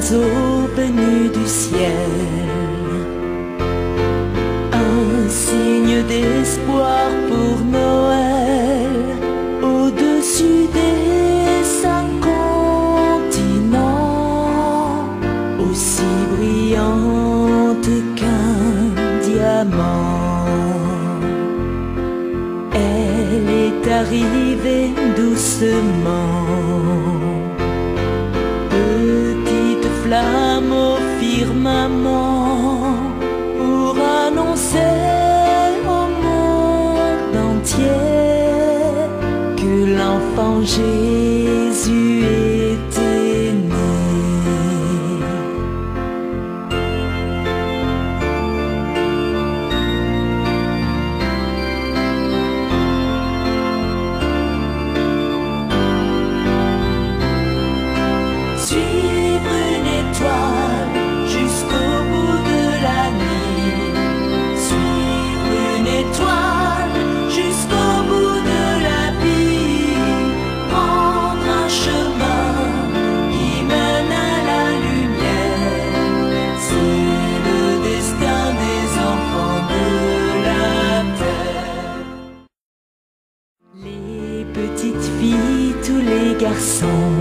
oiseau venu du ciel, un signe d'espoir pour Noël, au-dessus des 5 continents, aussi brillante qu'un diamant. Elle est arrivée doucement, petite flamme au firmament, pour annoncer au monde entier que l'enfant Jésus était né. Suivre une étoile jusqu'au bout de la nuit, suivre une étoile jusqu'au bout de la vie, prendre un chemin qui mène à la lumière, c'est le destin des enfants de la terre. Les petites filles, tous les garçons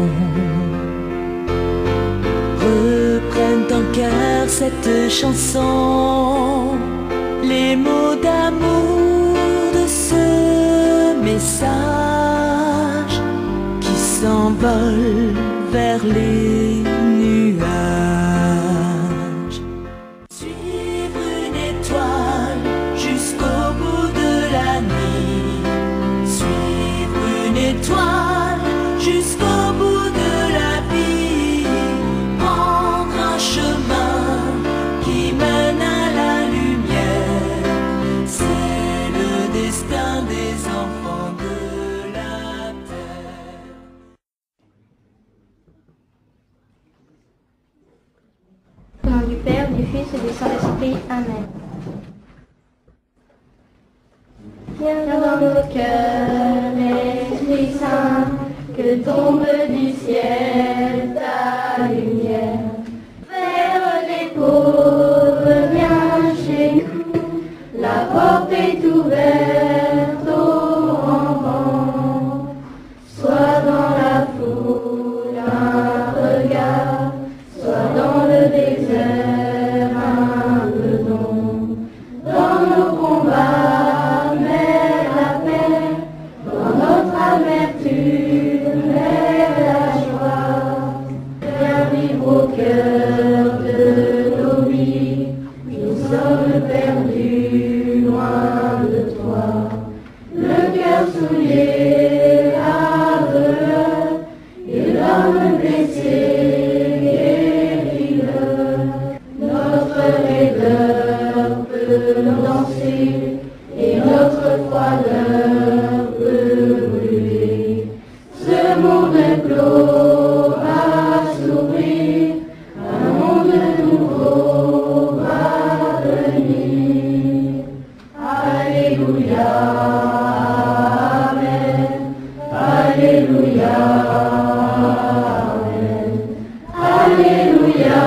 reprennent en cœur cette chanson, les mots d'amour de ce message qui s'envole vers les nuages. Suivre une étoile jusqu'au bout de la nuit, suivre une étoile jusqu'au bout de la vie, prendre un chemin qui mène à la lumière, c'est le destin des enfants de la terre. Au nom du Père, du Fils et du Saint-Esprit. Amen. Viens dans nos cœurs, Esprit Saint, que tombe du ciel ta lumière. Vers les pauvres, viens chez nous, la porte est ouverte aux enfants. Soit dans la foule un regard, soit dans le désert un bedon. Dans nos combats, mets la paix, dans notre amertume, mets la joie. Viens vivre au cœur de nos vies, nous sommes perdus loin de toi. Le cœur souillé, aveugle, et l'homme blessé, guéris-le. Notre raideur peut danser, et notre froideur peut brûler. Ce monde clos va s'ouvrir, un monde nouveau va venir. Alléluia, Amen. Alléluia, Amen. Alléluia,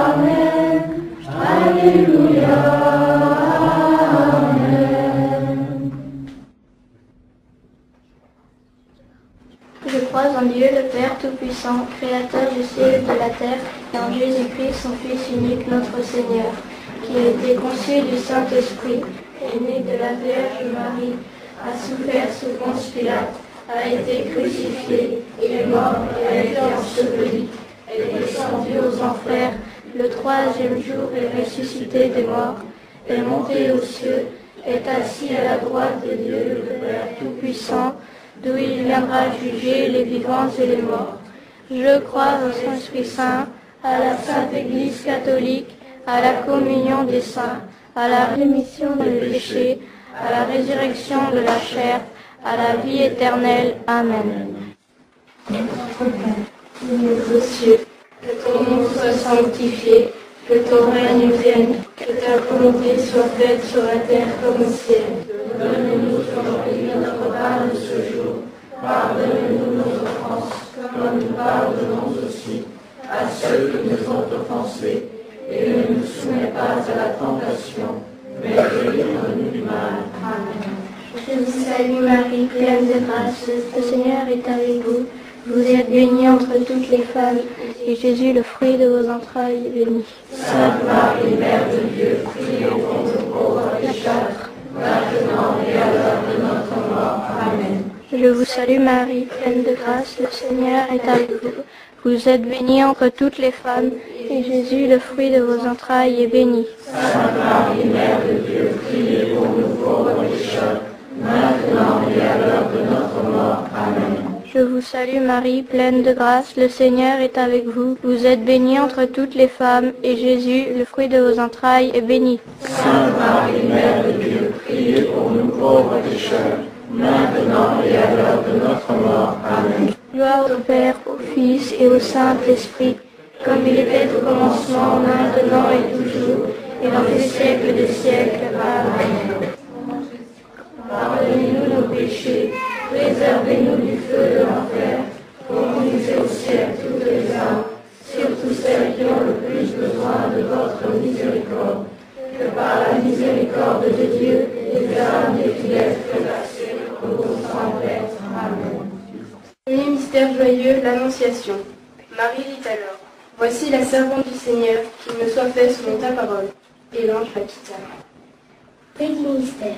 Amen. Alléluia, Amen. Je crois en Dieu le Père Tout-Puissant, Créateur du ciel et de la terre, et en Jésus-Christ, son Fils unique, notre Seigneur, qui a été conçu du Saint-Esprit, est né de la Vierge Marie, a souffert sous Ponce Pilate, a été crucifié, il est mort et a été enseveli, est descendu aux enfers, le 3e jour est ressuscité des morts, est monté aux cieux, est assis à la droite de Dieu le Père Tout-Puissant, d'où il viendra juger les vivants et les morts. Je crois au Saint-Esprit Saint, à la Sainte Église catholique, à la communion des saints, à la rémission des péchés, à la résurrection de la chair, à la vie éternelle. Amen. Notre Père, qui es aux cieux, que ton nom soit sanctifié, que ton règne vienne, que ta volonté soit faite sur la terre comme au ciel. Donne-nous aujourd'hui notre pain de ce jour. Pardonne-nous nos offenses, comme nous pardonnons aussi ceux qui nous ont offensés, et ne nous soumets pas à la tentation, mais délivre-nous du mal. Amen. Je vous salue Marie, pleine de grâce, le Seigneur est avec vous. Vous êtes bénie entre toutes les femmes, et Jésus, le fruit de vos entrailles, est béni. Sainte Marie, Mère de Dieu, priez pour nous pauvres pécheurs, maintenant et à l'heure de notre mort. Amen. Je vous salue Marie, pleine de grâce, le Seigneur est avec vous. Vous êtes bénie entre toutes les femmes, et Jésus, le fruit de vos entrailles, est béni. Sainte Marie, Mère de Dieu, priez pour nous pauvres pécheurs, maintenant et à l'heure de notre mort. Amen. Je vous salue Marie, pleine de grâce, le Seigneur est avec vous. Vous êtes bénie entre toutes les femmes, et Jésus, le fruit de vos entrailles, est béni. Sainte Marie, Mère de Dieu, priez pour nous pauvres pécheurs, maintenant et à l'heure de notre mort. Amen. Gloire au Père, au Fils et au Saint-Esprit, comme il était au commencement, maintenant et toujours, et dans les siècles des siècles. Amen. Pardonnez-nous nos péchés, préservez-nous du feu de l'enfer, conduisez au ciel toutes les âmes, surtout celles qui ont le plus besoin de votre miséricorde. Que par la miséricorde de Dieu, les âmes des fidèles trépassées reposent en paix. Amen. Premier mystère joyeux, l'Annonciation. Marie dit alors, voici la servante du Seigneur, qu'il me soit fait selon ta parole. Et l'ange la quitta. Petit mystère.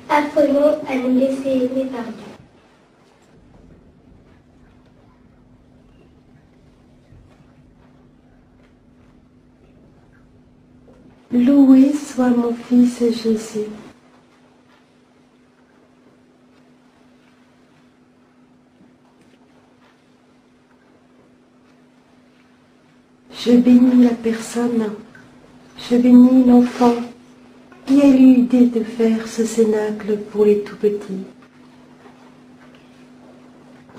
Apprenons à nous laisser aimer par Dieu. Loué soit mon Fils Jésus. Je bénis la personne, je bénis l'enfant qui a eu l'idée de faire ce cénacle pour les tout-petits.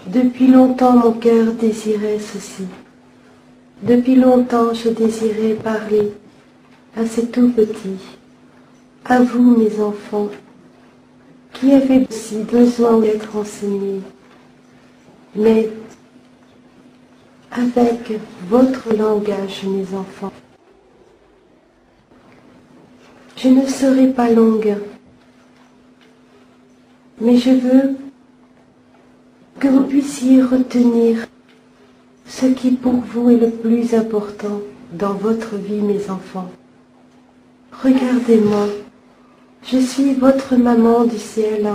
Depuis longtemps, mon cœur désirait ceci. Depuis longtemps, je désirais parler à ces tout-petits, à vous, mes enfants, qui avez aussi besoin d'être enseignés, mais avec votre langage, mes enfants. Je ne serai pas longue, mais je veux que vous puissiez retenir ce qui pour vous est le plus important dans votre vie, mes enfants. Regardez-moi, je suis votre maman du ciel.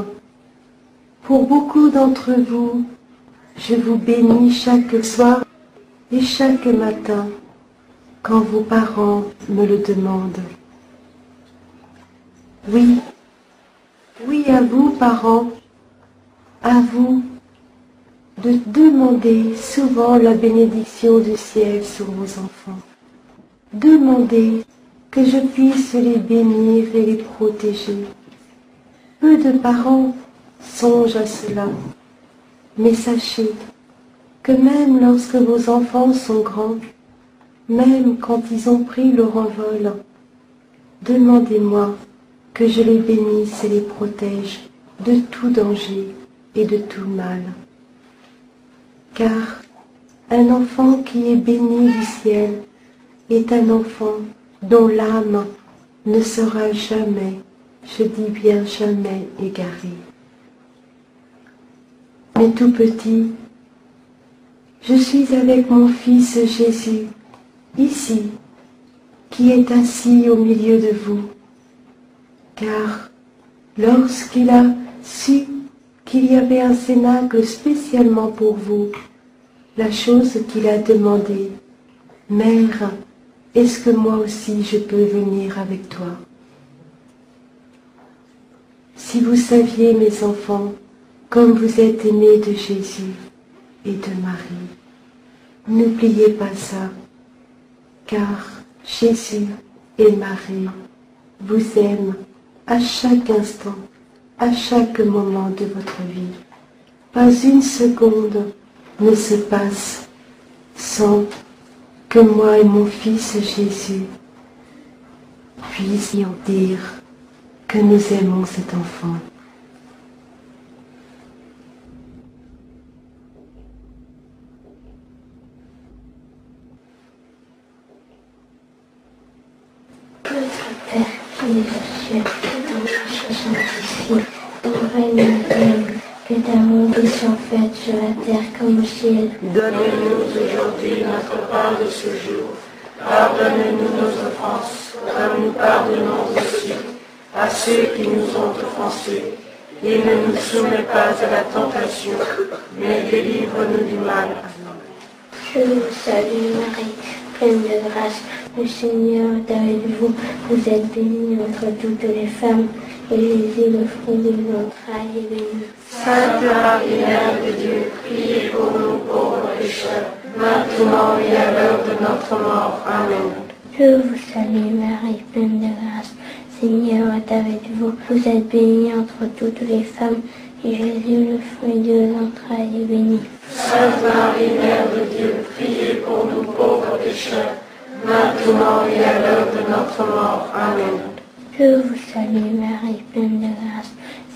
Pour beaucoup d'entre vous, je vous bénis chaque soir et chaque matin quand vos parents me le demandent. Oui, oui à vous, parents, à vous de demander souvent la bénédiction du ciel sur vos enfants. Demandez que je puisse les bénir et les protéger. Peu de parents songent à cela, mais sachez que même lorsque vos enfants sont grands, même quand ils ont pris leur envol, demandez-moi que je les bénisse et les protège de tout danger et de tout mal. Car un enfant qui est béni du ciel est un enfant dont l'âme ne sera jamais, je dis bien jamais, égarée. Mes tout petits, je suis avec mon Fils Jésus, ici, qui est assis au milieu de vous. Car lorsqu'il a su qu'il y avait un cénacle spécialement pour vous, la chose qu'il a demandé, « Mère, est-ce que moi aussi je peux venir avec toi ?» Si vous saviez, mes enfants, comme vous êtes aimés de Jésus et de Marie, n'oubliez pas ça, car Jésus et Marie vous aiment à chaque instant, à chaque moment de votre vie. Pas une seconde ne se passe sans que moi et mon Fils Jésus puissions dire que nous aimons cet enfant. cieux, ton recherche ici, ton règne vienne, que ta volonté soit faite sur la terre comme au ciel. Donne-nous aujourd'hui notre pain de ce jour. Pardonne-nous nos offenses, comme nous pardonnons aussi à ceux qui nous ont offensés. Et ne nous soumets pas à la tentation, mais délivre-nous du mal. Je vous salue Marie, pleine de grâce, le Seigneur est avec vous. Vous êtes bénie entre toutes les femmes, et Jésus, le fruit de vos entrailles, est béni. Sainte Marie, Mère de Dieu, priez pour nous pauvres pécheurs, maintenant et à l'heure de notre mort. Amen. Je vous salue Marie, pleine de grâce, le Seigneur est avec vous. Vous êtes bénie entre toutes les femmes, et Jésus, le fruit de vos entrailles, est béni. Sainte Marie, Mère de Dieu, priez pour nous pauvres pécheurs, maintenant et à l'heure de notre mort. Amen. Je vous salue Marie, pleine de grâce,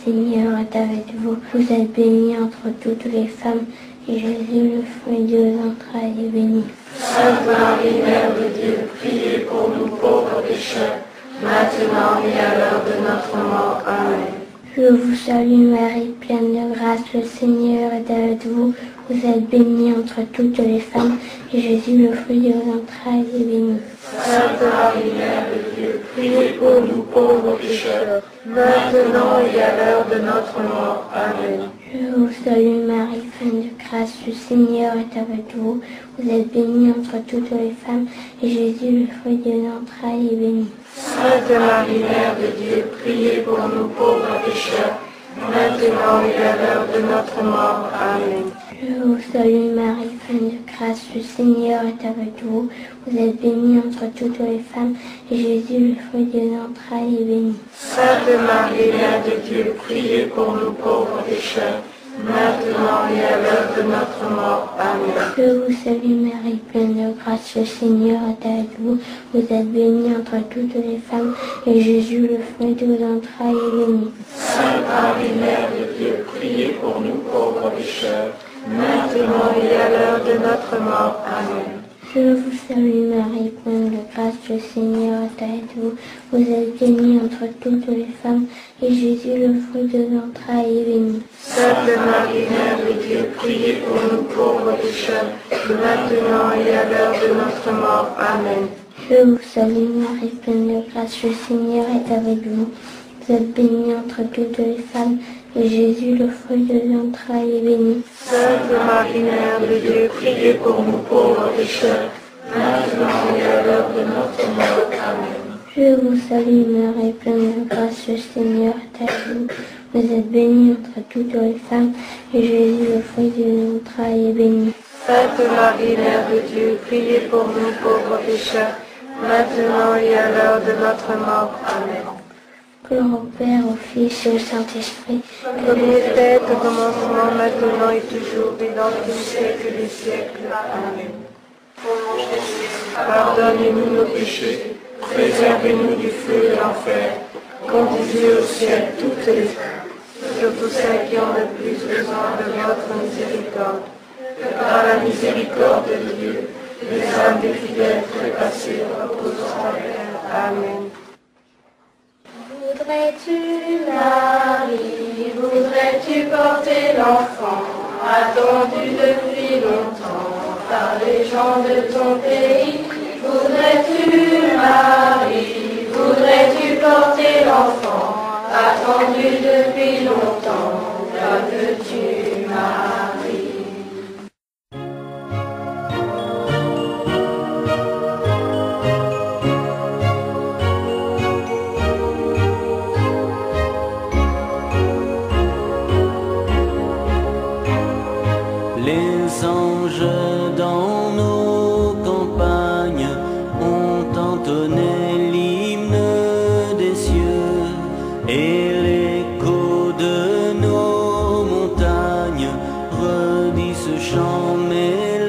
le Seigneur est avec vous. Vous êtes bénie entre toutes les femmes, et Jésus, le fruit de vos entrailles, est béni. Sainte Marie, Mère de Dieu, priez pour nous pauvres pécheurs, maintenant et à l'heure de notre mort. Amen. Je vous salue Marie, pleine de grâce, le Seigneur est avec vous. Vous êtes bénie entre toutes les femmes, et Jésus, le fruit de vos entrailles, est béni. Sainte Marie, Mère de Dieu, priez pour nous pauvres pécheurs, maintenant et à l'heure de notre mort. Amen. Je vous salue Marie, pleine de grâce, le Seigneur est avec vous. Vous êtes bénie entre toutes les femmes, et Jésus, le fruit de vos entrailles, est béni. Sainte Marie, Mère de Dieu, priez pour nous pauvres pécheurs, maintenant et à l'heure de notre mort. Amen. Je vous salue Marie, pleine de grâce, le Seigneur est avec vous. Vous êtes bénie entre toutes les femmes, et Jésus, le fruit de vos entrailles, est béni. Sainte Marie, Mère de Dieu, priez pour nous pauvres pécheurs, maintenant et à l'heure de notre mort. Amen. Je vous salue Marie, pleine de grâce, le Seigneur est avec vous. Vous êtes bénie entre toutes les femmes, et Jésus, le fruit de vos entrailles, est béni. Sainte Marie, Mère de Dieu, priez pour nous pauvres pécheurs, maintenant et à l'heure de notre mort. Amen. Je vous salue Marie, pleine de grâce, le Seigneur est avec vous. Vous êtes bénie entre toutes les femmes, et Jésus, le fruit de vos entrailles, est béni. Sainte Marie, Mère de Dieu, priez pour nous pauvres pécheurs, maintenant et à l'heure de notre mort. Amen. Je vous salue Marie, pleine de grâce, le Seigneur est avec vous. Vous êtes bénie entre toutes les femmes, et Jésus, le fruit de vos entrailles, est béni. Sainte Marie, Mère de Dieu, priez pour nous pauvres pécheurs, maintenant et à l'heure de notre mort. Amen. Je vous salue Marie, pleine de grâce, le Seigneur est avec vous. Vous êtes bénie entre toutes les femmes, et Jésus, le fruit de vos entrailles, est béni. Sainte Marie, Mère de Dieu, priez pour nous pauvres pécheurs, maintenant et à l'heure de notre mort. Amen. Gloire au Père, au Fils et au Saint-Esprit. Comme il était au commencement, maintenant et toujours, et dans tous les siècles des siècles. Amen. Ô mon Jésus, pardonnez-nous nos péchés, préservez-nous du feu de l'enfer, conduisez au ciel toutes les âmes, surtout celles qui ont le plus besoin de votre miséricorde. Par la miséricorde de Dieu, les âmes des fidèles trépassés reposent en paix. Amen. Voudrais-tu, Marie, voudrais-tu porter l'enfant, attendu depuis longtemps par les gens de ton pays? Voudrais-tu, Marie, voudrais-tu porter l'enfant, attendu depuis longtemps? Que veux-tu, Marie? Les anges dans nos campagnes ont entonné l'hymne des cieux, et l'écho de nos montagnes redit ce chant mélodieux.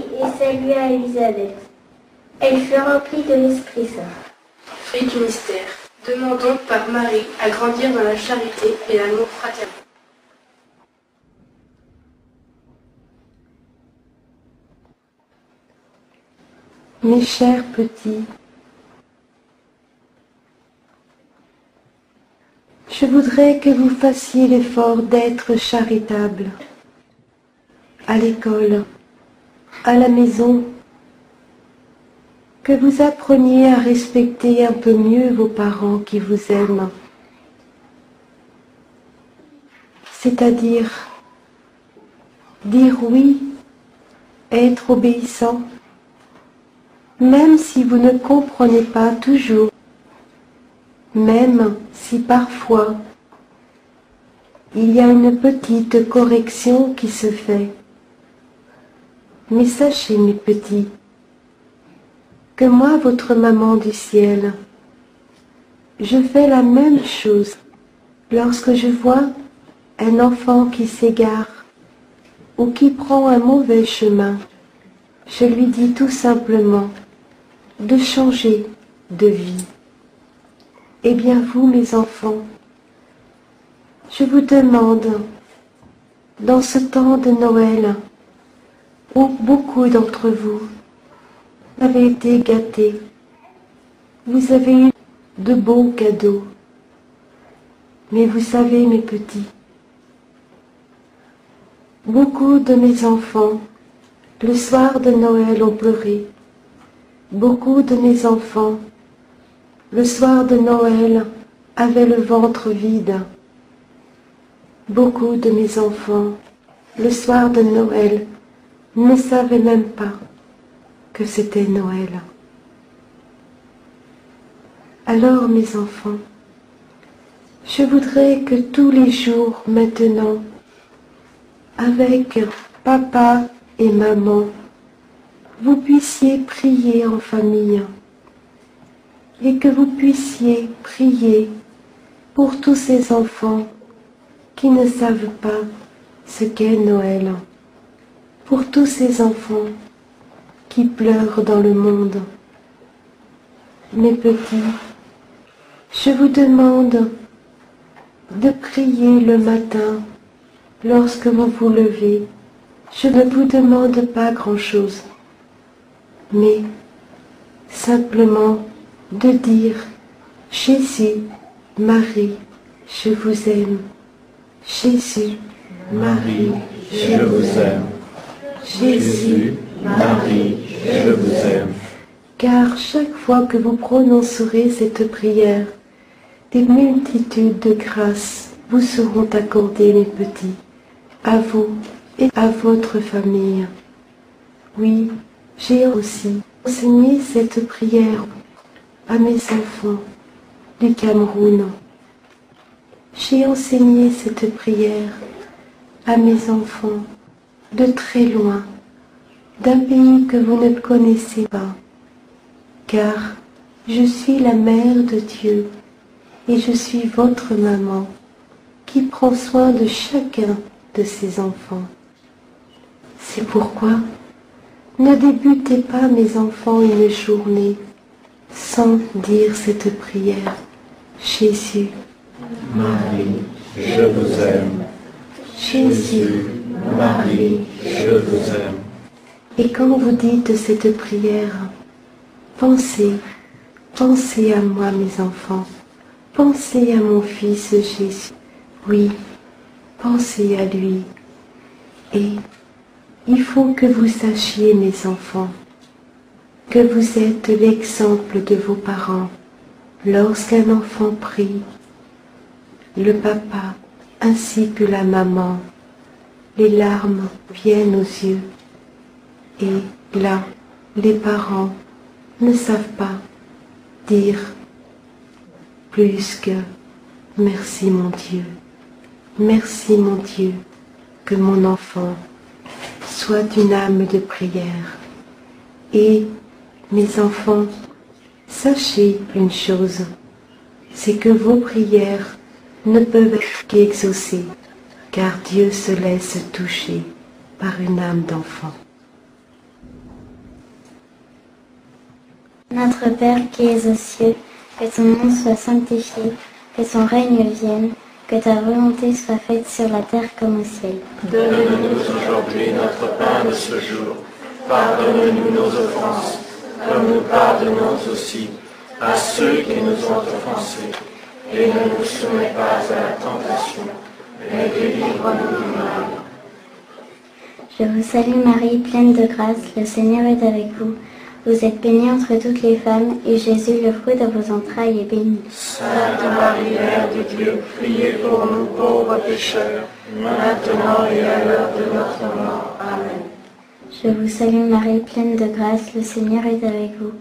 et salua Élisabeth. Elle fut remplie de l'Esprit Saint. Fruit du mystère. Demandons par Marie à grandir dans la charité et l'amour fraternel. Mes chers petits, je voudrais que vous fassiez l'effort d'être charitables à l'école, à la maison, que vous appreniez à respecter un peu mieux vos parents qui vous aiment, c'est-à-dire dire oui, être obéissant, même si vous ne comprenez pas toujours, même si parfois il y a une petite correction qui se fait. Mais sachez, mes petits, que moi, votre maman du ciel, je fais la même chose lorsque je vois un enfant qui s'égare ou qui prend un mauvais chemin. Je lui dis tout simplement de changer de vie. Eh bien vous, mes enfants, je vous demande, dans ce temps de Noël, où beaucoup d'entre vous avez été gâtés, vous avez eu de beaux cadeaux, mais vous savez, mes petits, beaucoup de mes enfants, le soir de Noël, ont pleuré. Beaucoup de mes enfants, le soir de Noël, avaient le ventre vide. Beaucoup de mes enfants, le soir de Noël, ne savaient même pas que c'était Noël. Alors, mes enfants, je voudrais que tous les jours maintenant, avec papa et maman, vous puissiez prier en famille et que vous puissiez prier pour tous ces enfants qui ne savent pas ce qu'est Noël, pour tous ces enfants qui pleurent dans le monde. Mes petits, je vous demande de prier le matin lorsque vous vous levez. Je ne vous demande pas grand-chose, mais simplement de dire « Jésus, Marie, je vous aime. Jésus, Marie, je vous aime. Jésus, Marie, je vous aime. » Car chaque fois que vous prononcerez cette prière, des multitudes de grâces vous seront accordées, mes petits, à vous et à votre famille. Oui, j'ai aussi enseigné cette prière à mes enfants du Cameroun. J'ai enseigné cette prière à mes enfants de très loin, d'un pays que vous ne connaissez pas, car je suis la mère de Dieu et je suis votre maman qui prend soin de chacun de ses enfants. C'est pourquoi ne débutez pas, mes enfants, une journée sans dire cette prière. Jésus, Marie, je vous aime. Jésus, Marie, je vous aime. Et quand vous dites cette prière, pensez à moi, mes enfants. Pensez à mon fils Jésus. Oui, pensez à lui. Et il faut que vous sachiez, mes enfants, que vous êtes l'exemple de vos parents. Lorsqu'un enfant prie, le papa ainsi que la maman, les larmes viennent aux yeux. Et là, les parents ne savent pas dire plus que « Merci mon Dieu, merci mon Dieu, que mon enfant soit une âme de prière. » Et mes enfants, sachez une chose, c'est que vos prières ne peuvent être qu'exaucées, car Dieu se laisse toucher par une âme d'enfant. Notre Père qui es aux cieux, que ton nom soit sanctifié, que ton règne vienne, que ta volonté soit faite sur la terre comme au ciel. Donne-nous aujourd'hui notre pain de ce jour. Pardonne-nous nos offenses, comme nous pardonnons aussi à ceux qui nous ont offensés. Et ne nous soumets pas à la tentation, mais délivre-nous du mal. Je vous salue Marie, pleine de grâce, le Seigneur est avec vous. Vous êtes bénie entre toutes les femmes, et Jésus, le fruit de vos entrailles, est béni. Sainte Marie, Mère de Dieu, priez pour nous pauvres pécheurs, maintenant et à l'heure de notre mort. Amen. Je vous salue Marie, pleine de grâce, le Seigneur est avec vous.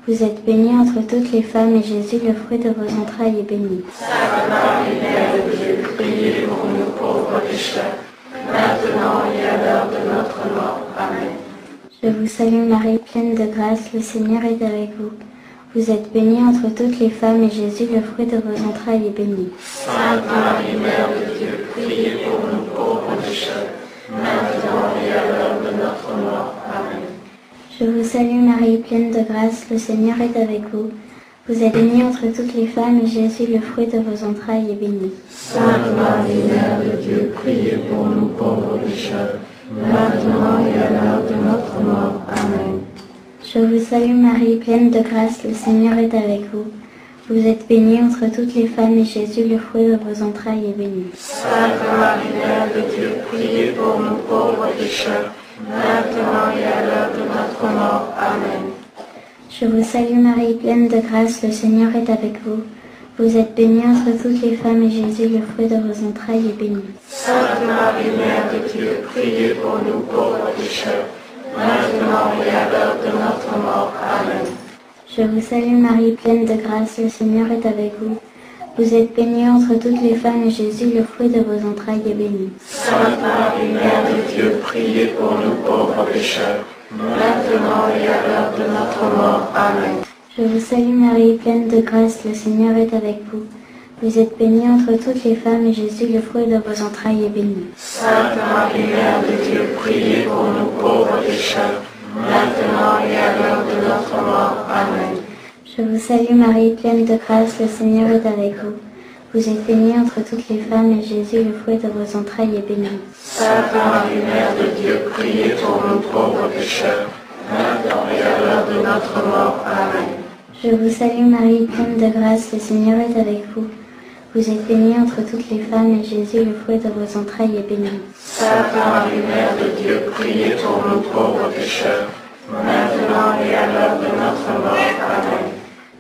Vous êtes bénie entre toutes les femmes, et Jésus, le fruit de vos entrailles, est béni. Sainte Marie, Mère de Dieu, priez pour nous pauvres pécheurs, maintenant et à l'heure de notre mort. Amen. Je vous salue Marie, pleine de grâce, le Seigneur est avec vous. Vous êtes bénie entre toutes les femmes, et Jésus, le fruit de vos entrailles, est béni. Sainte Marie, Mère de Dieu, priez pour nous pauvres pécheurs, maintenant et à l'heure de notre mort. Amen. Je vous salue Marie, pleine de grâce, le Seigneur est avec vous. Vous êtes bénie entre toutes les femmes, et Jésus, le fruit de vos entrailles, est béni. Sainte Marie, Mère de Dieu, priez pour nous pauvres pécheurs, maintenant et à l'heure de notre mort. Amen. Je vous salue Marie, pleine de grâce, le Seigneur est avec vous. Vous êtes bénie entre toutes les femmes, et Jésus, le fruit de vos entrailles, est béni. Sainte Marie, Mère de Dieu, priez pour nous pauvres pécheurs, maintenant et à l'heure de notre mort. Amen. Je vous salue Marie, pleine de grâce, le Seigneur est avec vous. Vous êtes bénie entre toutes les femmes, et Jésus, le fruit de vos entrailles, est béni. Sainte Marie, Mère de Dieu, priez pour nous pauvres pécheurs, maintenant et à l'heure de notre mort. Amen. Je vous salue Marie, pleine de grâce, le Seigneur est avec vous. Vous êtes bénie entre toutes les femmes, et Jésus, le fruit de vos entrailles, est béni. Sainte Marie, Mère de Dieu, priez pour nous pauvres pécheurs, maintenant et à l'heure de notre mort. Amen. Je vous salue Marie, pleine de grâce, le Seigneur est avec vous. Vous êtes bénie entre toutes les femmes, et Jésus, le fruit de vos entrailles, est béni. Sainte Marie, Mère de Dieu, priez pour nous pauvres pécheurs, maintenant et à l'heure de notre mort. Amen. Je vous salue Marie, pleine de grâce, le Seigneur est avec vous. Vous êtes bénie entre toutes les femmes, et Jésus, le fruit de vos entrailles, est béni. Sainte Marie, Mère de Dieu, priez pour nous pauvres pécheurs, maintenant et à l'heure de notre mort. Amen. Je vous salue Marie, pleine de grâce, le Seigneur est avec vous. Vous êtes bénie entre toutes les femmes, et Jésus, le fruit de vos entrailles, est béni. Sainte Marie, Mère de Dieu, priez pour nous pauvres pécheurs, maintenant et à l'heure de notre mort. Amen.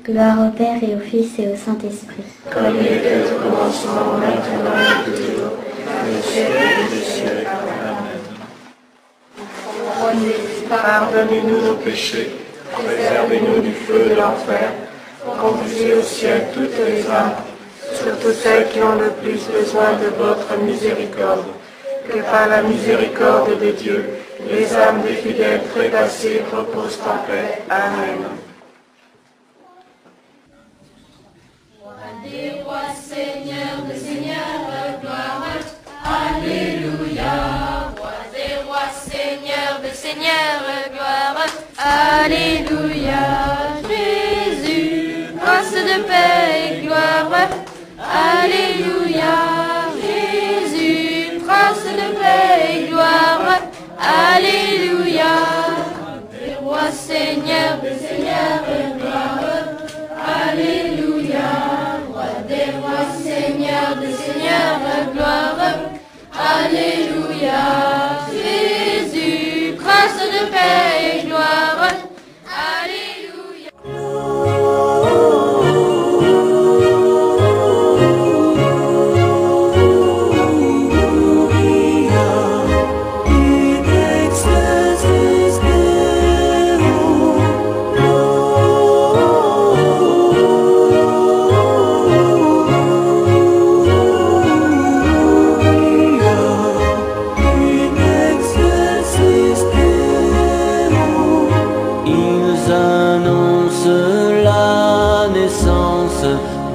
Gloire au Père et au Fils et au Saint-Esprit. Comme il était au commencement, maintenant et toujours, au siècle des siècles. Amen. Pardonnez-nous nos péchés, préservez-nous du feu de l'enfer, conduisez au ciel toutes les âmes, surtout celles qui ont le plus besoin de votre miséricorde. Que par la miséricorde de Dieu, les âmes des fidèles trépassés reposent en paix. Amen. Des rois, Seigneur des seigneurs, gloire, alléluia. Roi des rois, Seigneur des seigneurs, gloire, alléluia. Jésus, prince de paix et gloire, alléluia. Jésus, prince de paix et gloire, alléluia. Des rois, Seigneur des seigneurs, gloire, alléluia. Des rois, Seigneur des seigneurs, gloire, alléluia. Jésus, prince de paix et gloire, alléluia.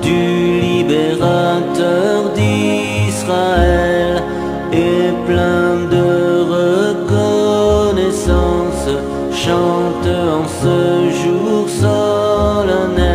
Du libérateur d'Israël et plein de reconnaissance, chante en ce jour solennel.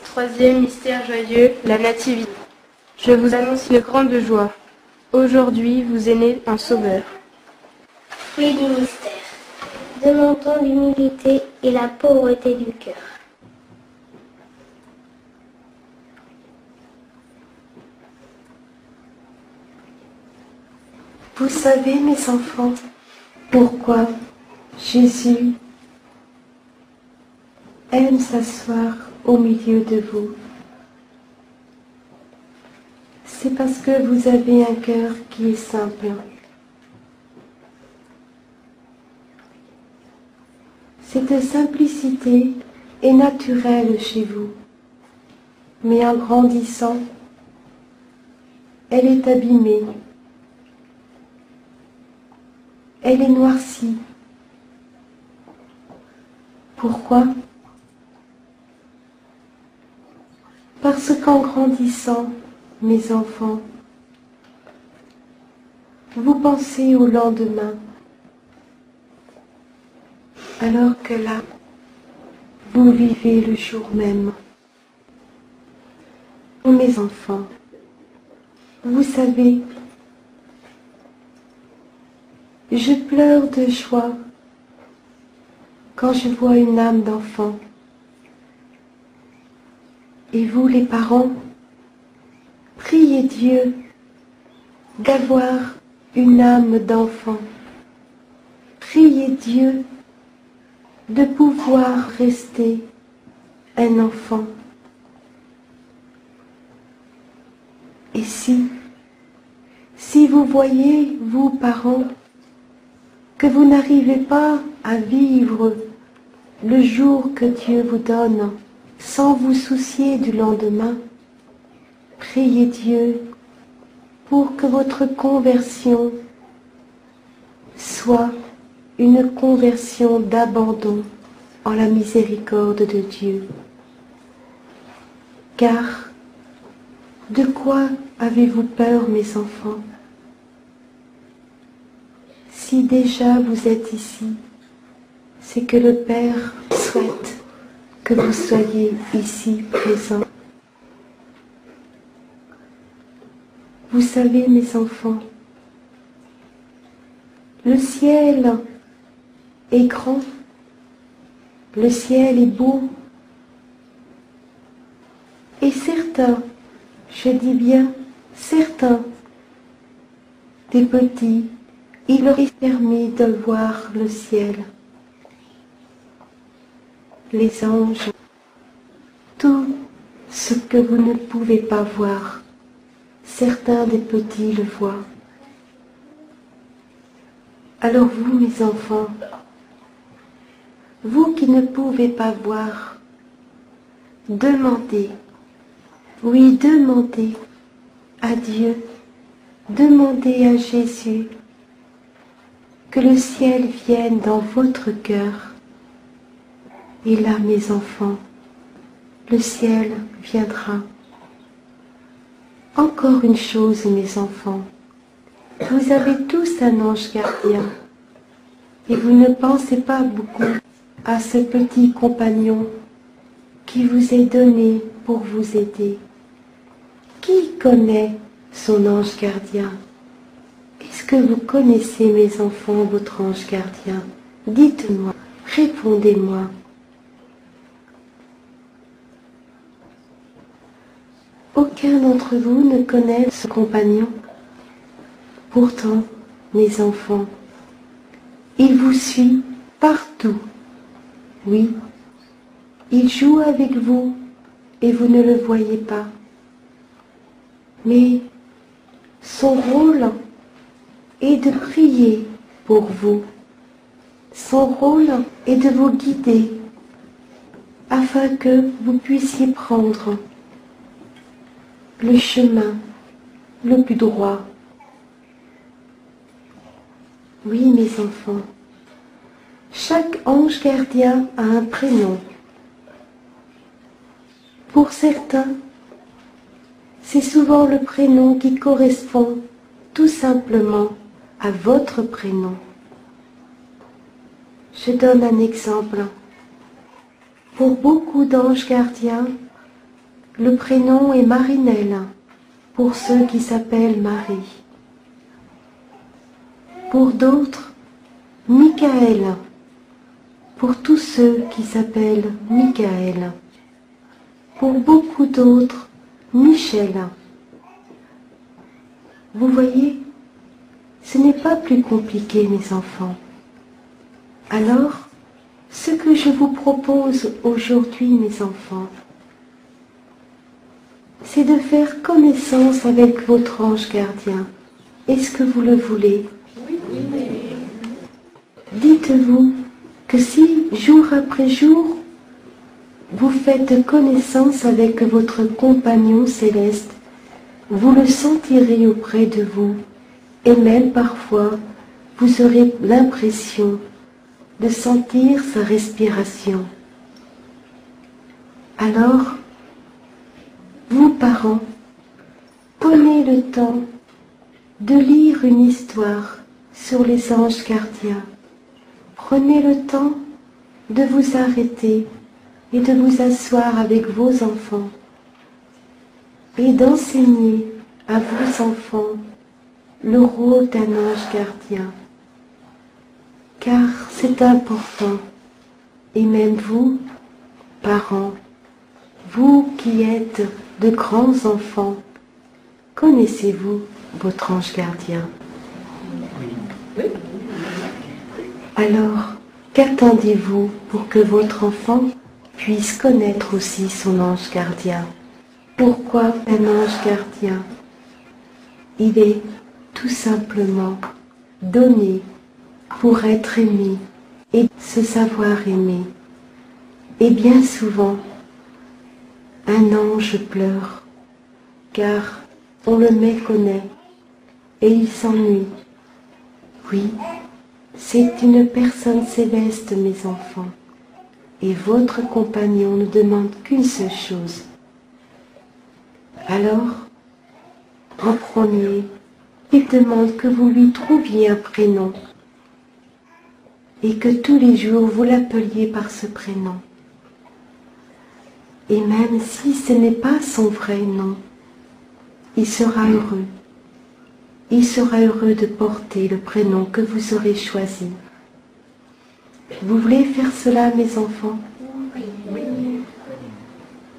Troisième mystère joyeux, la Nativité. Je vous annonce une grande joie. Aujourd'hui vous est né un Sauveur. Fruit du mystère. Demandons l'humilité et la pauvreté du cœur. Vous savez, mes enfants, pourquoi Jésus aime s'asseoir au milieu de vous. C'est parce que vous avez un cœur qui est simple. Cette simplicité est naturelle chez vous, mais en grandissant, elle est abîmée, elle est noircie. Pourquoi ? Parce qu'en grandissant, mes enfants, vous pensez au lendemain, alors que là, vous vivez le jour même. Oh, mes enfants, vous savez, je pleure de joie quand je vois une âme d'enfant. Et vous, les parents, priez Dieu d'avoir une âme d'enfant. Priez Dieu de pouvoir rester un enfant. Et si vous voyez, vous, parents, que vous n'arrivez pas à vivre le jour que Dieu vous donne, sans vous soucier du lendemain, priez Dieu pour que votre conversion soit une conversion d'abandon en la miséricorde de Dieu. Car de quoi avez-vous peur, mes enfants? Si déjà vous êtes ici, c'est que le Père souhaite que vous soyez ici présents. Vous savez, mes enfants, le ciel est grand, le ciel est beau, et certains, je dis bien certains, des petits, il leur est permis de voir le ciel. Les anges, tout ce que vous ne pouvez pas voir, certains des petits le voient. Alors vous, mes enfants, vous qui ne pouvez pas voir, demandez, oui, demandez à Dieu, demandez à Jésus que le ciel vienne dans votre cœur. Et là, mes enfants, le ciel viendra. Encore une chose, mes enfants, vous avez tous un ange gardien et vous ne pensez pas beaucoup à ce petit compagnon qui vous est donné pour vous aider. Qui connaît son ange gardien? Est-ce que vous connaissez, mes enfants, votre ange gardien? Dites-moi, répondez-moi. Aucun d'entre vous ne connaît ce compagnon. Pourtant, mes enfants, il vous suit partout. Oui, il joue avec vous et vous ne le voyez pas. Mais son rôle est de prier pour vous. Son rôle est de vous guider afin que vous puissiez prendre le chemin le plus droit. Oui, mes enfants, chaque ange gardien a un prénom. Pour certains, c'est souvent le prénom qui correspond tout simplement à votre prénom. Je donne un exemple. Pour beaucoup d'anges gardiens, le prénom est Marinelle, pour ceux qui s'appellent Marie. Pour d'autres, Michael, pour tous ceux qui s'appellent Michael. Pour beaucoup d'autres, Michel. Vous voyez, ce n'est pas plus compliqué, mes enfants. Alors, ce que je vous propose aujourd'hui, mes enfants, c'est de faire connaissance avec votre ange gardien. Est-ce que vous le voulez? Oui. Dites-vous que si, jour après jour, vous faites connaissance avec votre compagnon céleste, vous le sentirez auprès de vous, et même parfois, vous aurez l'impression de sentir sa respiration. Alors, vous parents, prenez le temps de lire une histoire sur les anges gardiens. Prenez le temps de vous arrêter et de vous asseoir avec vos enfants et d'enseigner à vos enfants le rôle d'un ange gardien. Car c'est important, et même vous, parents, vous qui êtes de grands enfants, connaissez-vous votre ange gardien? Oui. Alors, qu'attendez-vous pour que votre enfant puisse connaître aussi son ange gardien? Pourquoi un ange gardien? Il est tout simplement donné pour être aimé et se savoir aimer. Et bien souvent, un ange pleure, car on le méconnaît et il s'ennuie. Oui, c'est une personne céleste, mes enfants, et votre compagnon ne demande qu'une seule chose. Alors, en premier, il demande que vous lui trouviez un prénom et que tous les jours vous l'appeliez par ce prénom. Et même si ce n'est pas son vrai nom, il sera heureux. Il sera heureux de porter le prénom que vous aurez choisi. Vous voulez faire cela, mes enfants? Oui.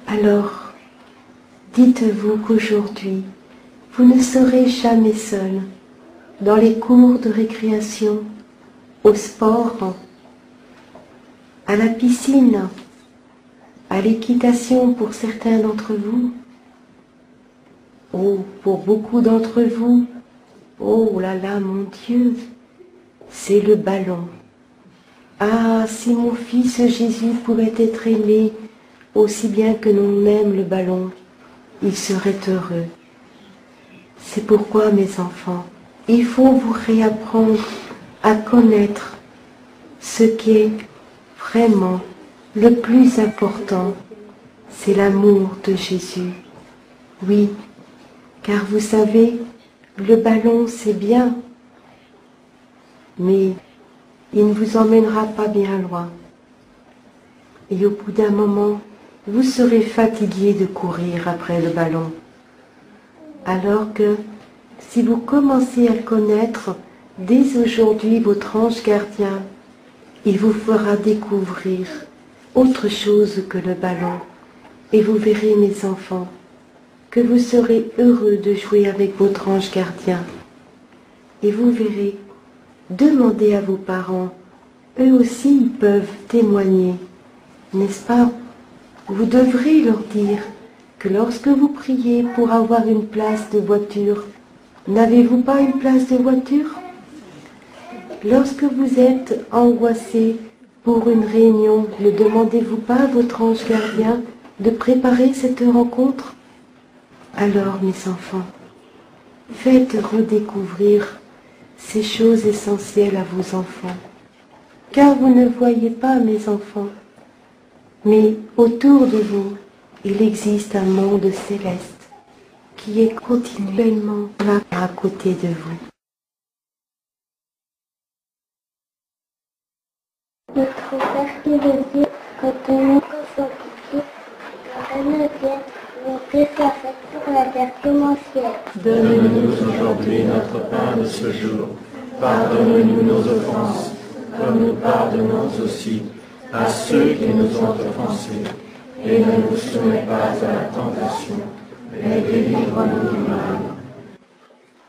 Alors, dites-vous qu'aujourd'hui, vous ne serez jamais seul dans les cours de récréation, au sport, à la piscine, à l'équitation pour certains d'entre vous. Oh, pour beaucoup d'entre vous, oh là là, mon Dieu, c'est le ballon. Ah, si mon fils Jésus pouvait être aimé aussi bien que l'on aime le ballon, il serait heureux. C'est pourquoi, mes enfants, il faut vous réapprendre à connaître ce qui est vraiment le plus important c'est l'amour de Jésus. Oui, car vous savez, le ballon c'est bien, mais il ne vous emmènera pas bien loin. Et au bout d'un moment, vous serez fatigué de courir après le ballon. Alors que, si vous commencez à connaître dès aujourd'hui votre ange gardien, il vous fera découvrir autre chose que le ballon. Et vous verrez, mes enfants, que vous serez heureux de jouer avec votre ange gardien. Et vous verrez, demandez à vos parents, eux aussi ils peuvent témoigner, n'est-ce pas? Vous devrez leur dire que lorsque vous priez pour avoir une place de voiture, n'avez-vous pas une place de voiture? Lorsque vous êtes angoissé pour une réunion, ne demandez-vous pas à votre ange gardien de préparer cette rencontre? Alors, mes enfants, faites redécouvrir ces choses essentielles à vos enfants. Car vous ne voyez pas, mes enfants, mais autour de vous, il existe un monde céleste qui est continuellement là à côté de vous. Notre Père qui est aux cieux, retenons qu'on soit pitié, que règne vienne, volonté soit faite sur la terre comme au ciel. Donne-nous aujourd'hui notre pain de ce jour. Pardonne-nous nos offenses, comme nous pardonnons aussi à ceux qui nous ont offensés. Et ne nous soumets pas à la tentation, mais délivre-nous du mal.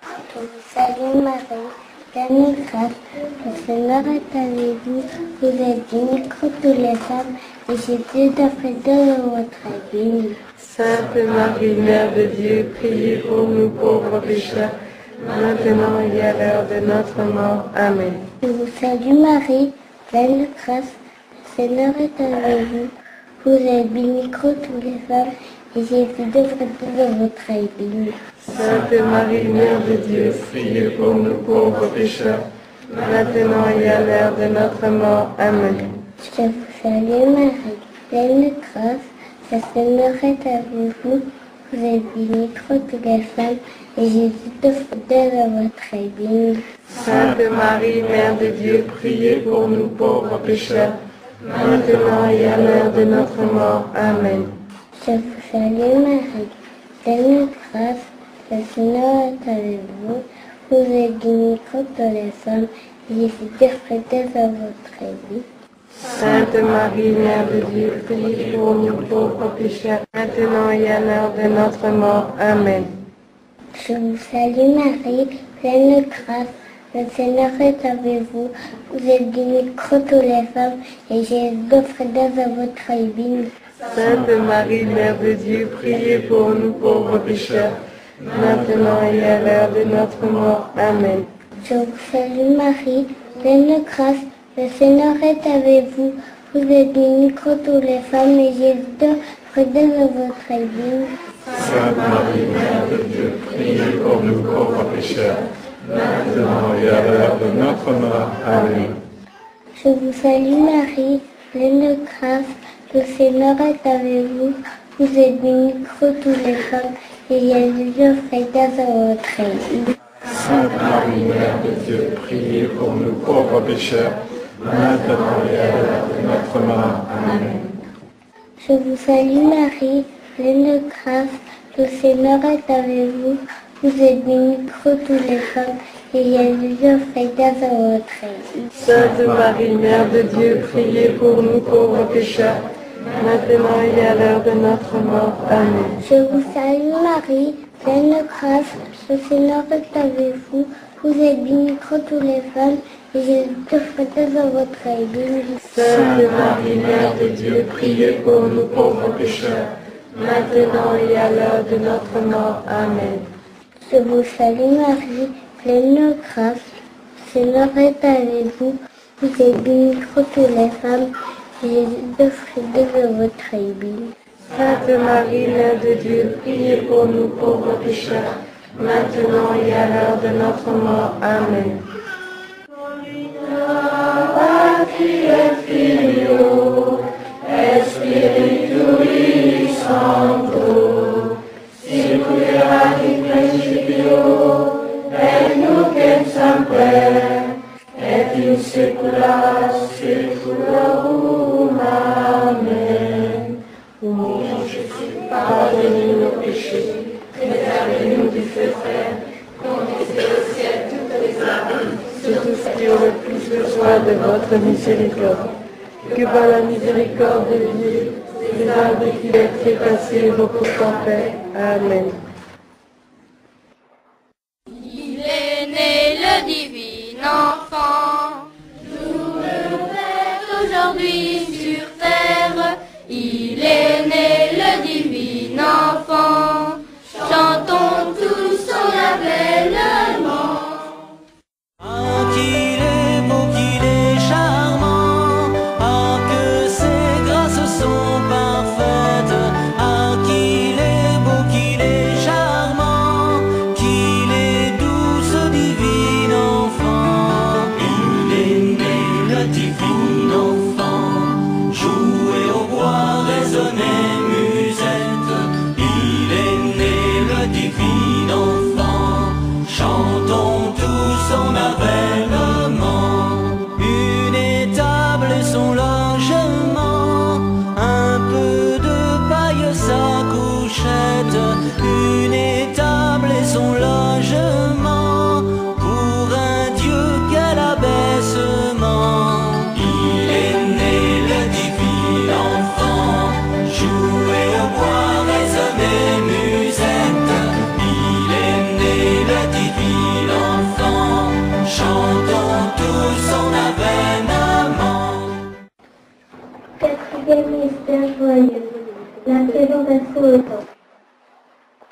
Je vous salue Marie, pleine de grâce, le Seigneur est avec vous. Vous êtes bénie entre toutes les femmes, et Jésus est fruit de votre béni. Sainte Marie, Mère de Dieu, priez pour nous pauvres pécheurs, maintenant et à l'heure de notre mort. Amen. Je vous salue Marie, pleine de grâce, le Seigneur est avec vous. Vous êtes bénie entre toutes les femmes, et Jésus est fruit de votre béni. Sainte Marie, Mère de Dieu, priez pour nous pauvres pécheurs, maintenant et à l'heure de notre mort. Amen. Je vous salue Marie, pleine de grâce, le Seigneur est avec vous. Vous êtes bénie entre toutes les femmes, et Jésus est fruit de votre béni. Sainte Marie, Mère de Dieu, priez pour nous pauvres pécheurs, maintenant et à l'heure de notre mort. Amen. Je vous salue Marie, pleine de grâce, le Seigneur est avec vous. Vous êtes bénie entre toutes les femmes, et Jésus est fruit de votre béni. Sainte Marie, Mère de Dieu, priez pour nous pauvres pécheurs, maintenant et à l'heure de notre mort. Amen. Je vous salue Marie, pleine de grâce, le Seigneur est avec vous. Vous êtes bénie entre toutes les femmes, et Jésus est fruit de votre béni. Sainte Marie, Mère de Dieu, priez pour nous pauvres pécheurs, maintenant et à l'heure de notre mort. Amen. Je vous salue Marie, pleine de grâce, le Seigneur est avec vous. Vous êtes bénie entre toutes les femmes, et Jésus est fruit de votre béni. Sainte Marie, Mère de Dieu, priez pour nous pauvres pécheurs, maintenant et à l'heure de notre mort. Amen. Je vous salue Marie, pleine de grâce, le Seigneur est avec vous. Vous êtes bénie entre toutes les femmes, et Jésus est fruit de votre béni. Sainte Marie, Mère de Dieu, priez pour nous pauvres pécheurs, maintenant et à l'heure de notre mort. Amen. Je vous salue Marie, pleine de grâce, le Seigneur est avec vous. Vous êtes bénie entre toutes les femmes, et Jésus est fruit de votre béni. Sainte Marie, Mère de Dieu, priez pour nous pauvres pécheurs, maintenant et à l'heure de notre mort. Amen. Je vous salue Marie, pleine de grâce, le Seigneur est avec vous. Vous êtes bénie entre toutes les femmes, et Jésus est fruit de votre béni. Sainte Marie, Mère de Dieu, priez pour nous pauvres pécheurs, maintenant et à l'heure de notre mort. Amen. Je vous salue Marie, pleine de grâce, le Seigneur est avec vous. Vous êtes bénie entre toutes les femmes, et Jésus est fruit de votre béni. Sainte Marie, Mère de Dieu, priez pour nous pauvres pécheurs, maintenant et à l'heure de notre mort. Amen. Patri et Filio, et Spiritus votre miséricorde. Que par la miséricorde de Dieu, les âmes qui les trépassés reposent en paix. Amen. Il est né le divin enfant, nous le fêtons aujourd'hui sur terre. Il est né le divin enfant, chantons tous son avènement. Ah, qu'il est beau, qu'il est charmant, ah, que ses grâces sont parfaites, ah, qu'il est beau, qu'il est charmant, qu'il est doux ce divin enfant. Il est né le divin enfant, jouer au bois, résonner musette. Il est né le divin enfant, chantons tous son avènement. Une étable et son logement, un peu de paille sa couchette. Une étable et son logement, pour un Dieu quel abaissement. Il est né le divin enfant, jouer au bois, résonner musette. Il est né le divin enfant, chantons tous son avènement. Quatrième mystère joyeux, la présentation au temple.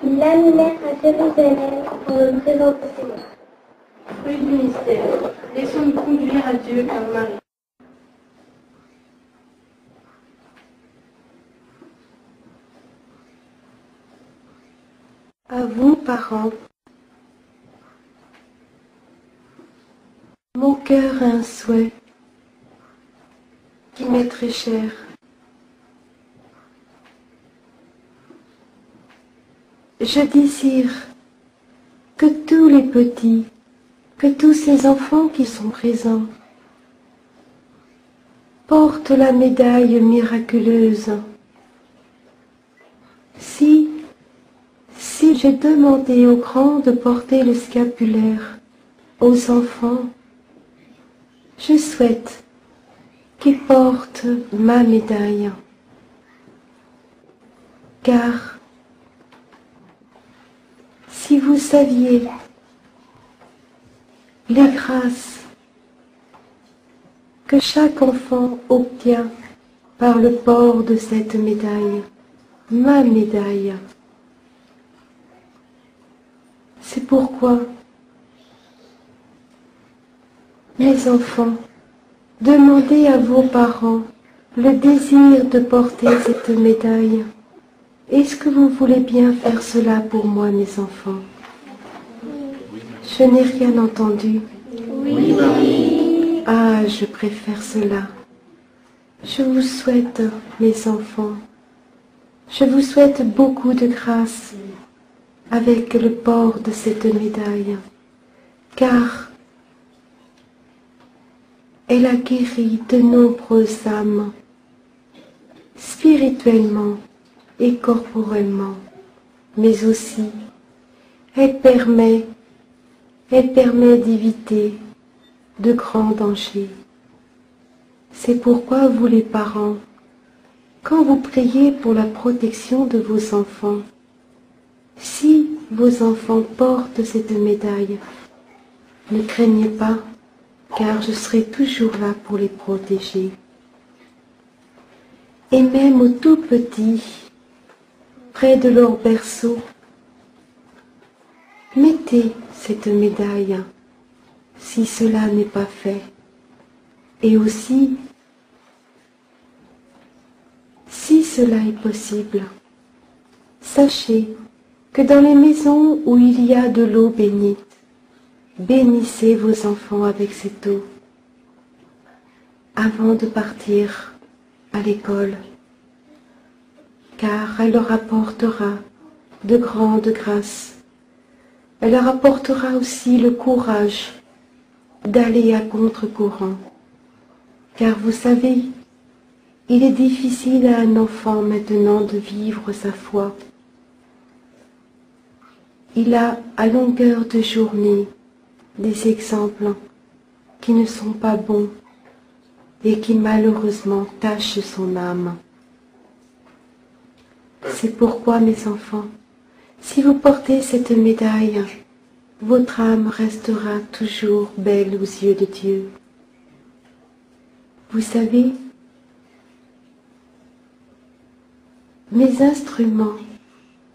Ils l'amenèrent à Jérusalem pour le présenter au Seigneur. Fruit du mystère, laissons-nous conduire à Dieu par Marie. À vous, parents, mon cœur a un souhait qui m'est très cher. Je désire que tous les petits, que tous ces enfants qui sont présents, portent la médaille miraculeuse. Si j'ai demandé aux grands de porter le scapulaire aux enfants, je souhaite qu'ils portent ma médaille. Car si vous saviez les grâces que chaque enfant obtient par le port de cette médaille, ma médaille, c'est pourquoi, mes enfants, demandez à vos parents le désir de porter cette médaille. Est-ce que vous voulez bien faire cela pour moi, mes enfants? Je n'ai rien entendu. Oui, Marie. Ah, je préfère cela. Je vous souhaite, mes enfants, je vous souhaite beaucoup de grâce avec le port de cette médaille, car elle a guéri de nombreuses âmes, spirituellement et corporellement, mais aussi elle permet d'éviter de grands dangers. C'est pourquoi vous les parents, quand vous priez pour la protection de vos enfants, si vos enfants portent cette médaille, ne craignez pas, car je serai toujours là pour les protéger. Et même aux tout petits, près de leur berceau, mettez cette médaille, si cela n'est pas fait. Et aussi, si cela est possible, sachez que dans les maisons où il y a de l'eau bénite, bénissez vos enfants avec cette eau avant de partir à l'école, car elle leur apportera de grandes grâces. Elle leur apportera aussi le courage d'aller à contre-courant, car vous savez, il est difficile à un enfant maintenant de vivre sa foi. Il a à longueur de journée des exemples qui ne sont pas bons, et qui malheureusement tache son âme. C'est pourquoi, mes enfants, si vous portez cette médaille, votre âme restera toujours belle aux yeux de Dieu. Vous savez, mes instruments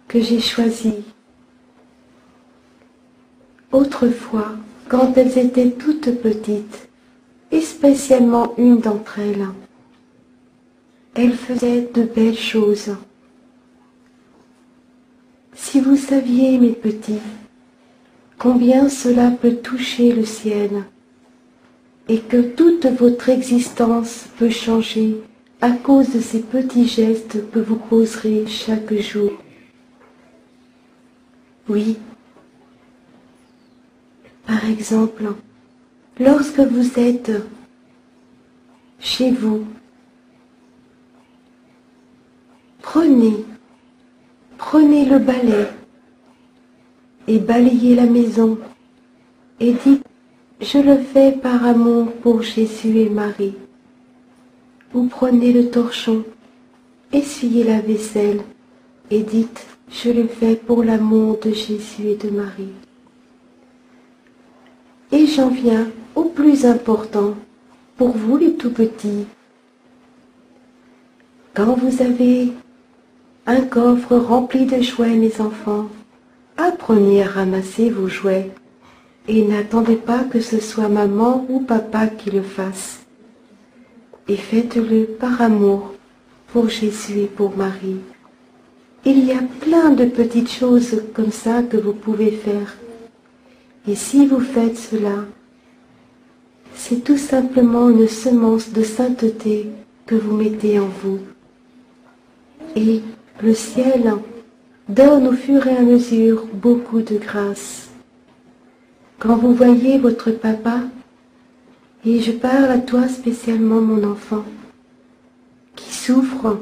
que j'ai choisis, autrefois, quand elles étaient toutes petites, et spécialement une d'entre elles, elle faisait de belles choses. Si vous saviez, mes petits, combien cela peut toucher le ciel, et que toute votre existence peut changer à cause de ces petits gestes que vous poserez chaque jour. Oui. Par exemple, lorsque vous êtes chez vous, prenez le balai et balayez la maison et dites « Je le fais par amour pour Jésus et Marie ». Ou prenez le torchon, essuyez la vaisselle et dites « Je le fais pour l'amour de Jésus et de Marie ». Et j'en viens au plus important pour vous les tout petits. Quand vous avez un coffre rempli de jouets, mes enfants, apprenez à ramasser vos jouets et n'attendez pas que ce soit maman ou papa qui le fasse. Et faites-le par amour pour Jésus et pour Marie. Il y a plein de petites choses comme ça que vous pouvez faire. Et si vous faites cela, c'est tout simplement une semence de sainteté que vous mettez en vous. Et le ciel donne au fur et à mesure beaucoup de grâce. Quand vous voyez votre papa, et je parle à toi spécialement mon enfant, qui souffre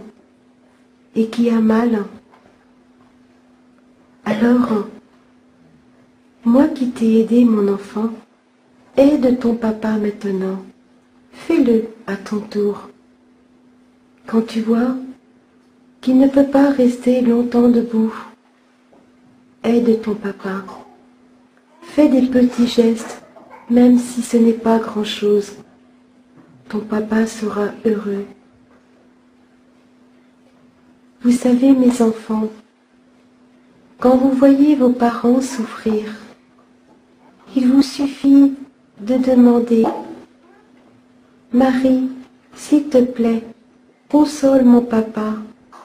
et qui a mal, alors, moi qui t'ai aidé mon enfant, aide ton papa maintenant, fais-le à ton tour. Quand tu vois qu'il ne peut pas rester longtemps debout, aide ton papa. Fais des petits gestes, même si ce n'est pas grand-chose. Ton papa sera heureux. Vous savez, mes enfants, quand vous voyez vos parents souffrir, il vous suffit de demander « Marie, s'il te plaît, console mon papa,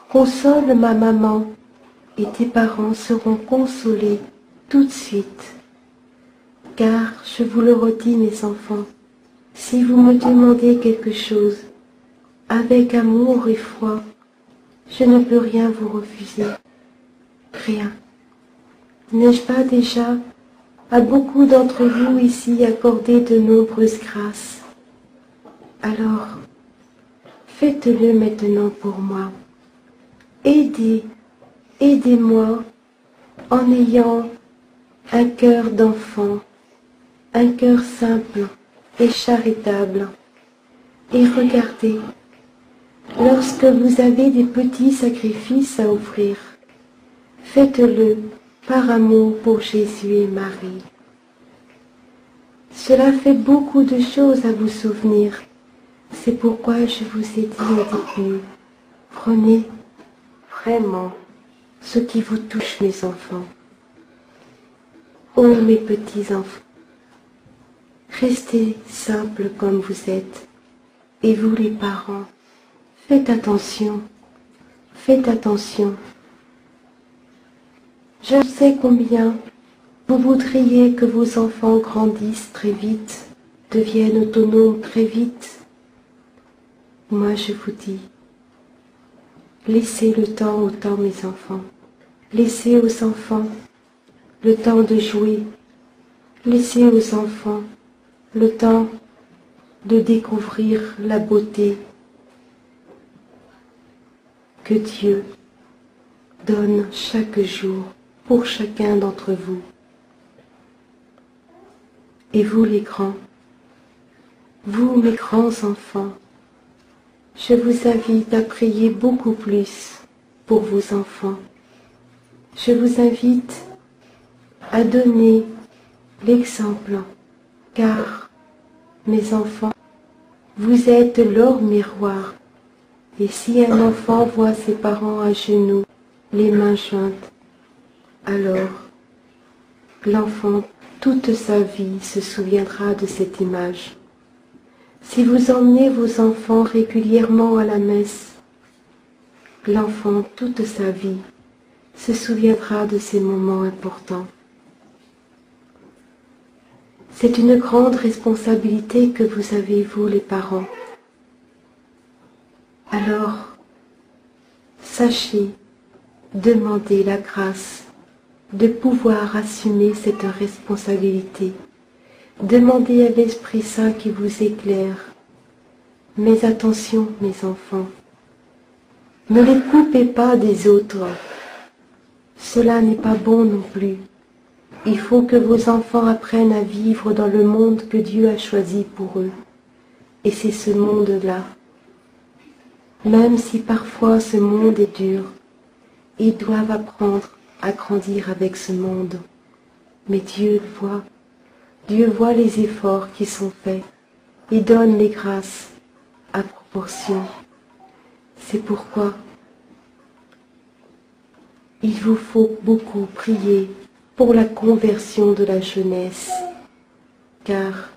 console ma maman, et tes parents seront consolés tout de suite. Car, je vous le redis, mes enfants, si vous me demandez quelque chose, avec amour et foi, je ne peux rien vous refuser. Rien. N'ai-je pas déjà à beaucoup d'entre vous ici accordé de nombreuses grâces? Alors, faites-le maintenant pour moi. Aidez-moi en ayant un cœur d'enfant, un cœur simple et charitable. Et regardez, lorsque vous avez des petits sacrifices à offrir, faites-le par amour pour Jésus et Marie. Cela fait beaucoup de choses à vous souvenir. C'est pourquoi je vous ai dit au début, prenez vraiment ce qui vous touche, mes enfants. Oh, mes petits enfants, restez simples comme vous êtes. Et vous, les parents, faites attention, faites attention. Je sais combien vous voudriez que vos enfants grandissent très vite, deviennent autonomes très vite. Moi, je vous dis, laissez le temps au temps, mes enfants. Laissez aux enfants le temps de jouer. Laissez aux enfants le temps de découvrir la beauté que Dieu donne chaque jour pour chacun d'entre vous. Et vous, les grands, vous, mes grands enfants, Je vous invite à prier beaucoup plus pour vos enfants. Je vous invite à donner l'exemple, car, mes enfants, vous êtes leur miroir. Et si un enfant voit ses parents à genoux, les mains jointes, alors l'enfant, toute sa vie, se souviendra de cette image. Si vous emmenez vos enfants régulièrement à la messe, l'enfant, toute sa vie, se souviendra de ces moments importants. C'est une grande responsabilité que vous avez, vous les parents. Alors, sachez demander la grâce de pouvoir assumer cette responsabilité. Demandez à l'Esprit Saint qui vous éclaire. Mais attention, mes enfants, ne les coupez pas des autres. Cela n'est pas bon non plus. Il faut que vos enfants apprennent à vivre dans le monde que Dieu a choisi pour eux. Et c'est ce monde-là. Même si parfois ce monde est dur, ils doivent apprendre à grandir avec ce monde. Mais Dieu voit les efforts qui sont faits et donne les grâces à proportion. C'est pourquoi il vous faut beaucoup prier pour la conversion de la jeunesse, car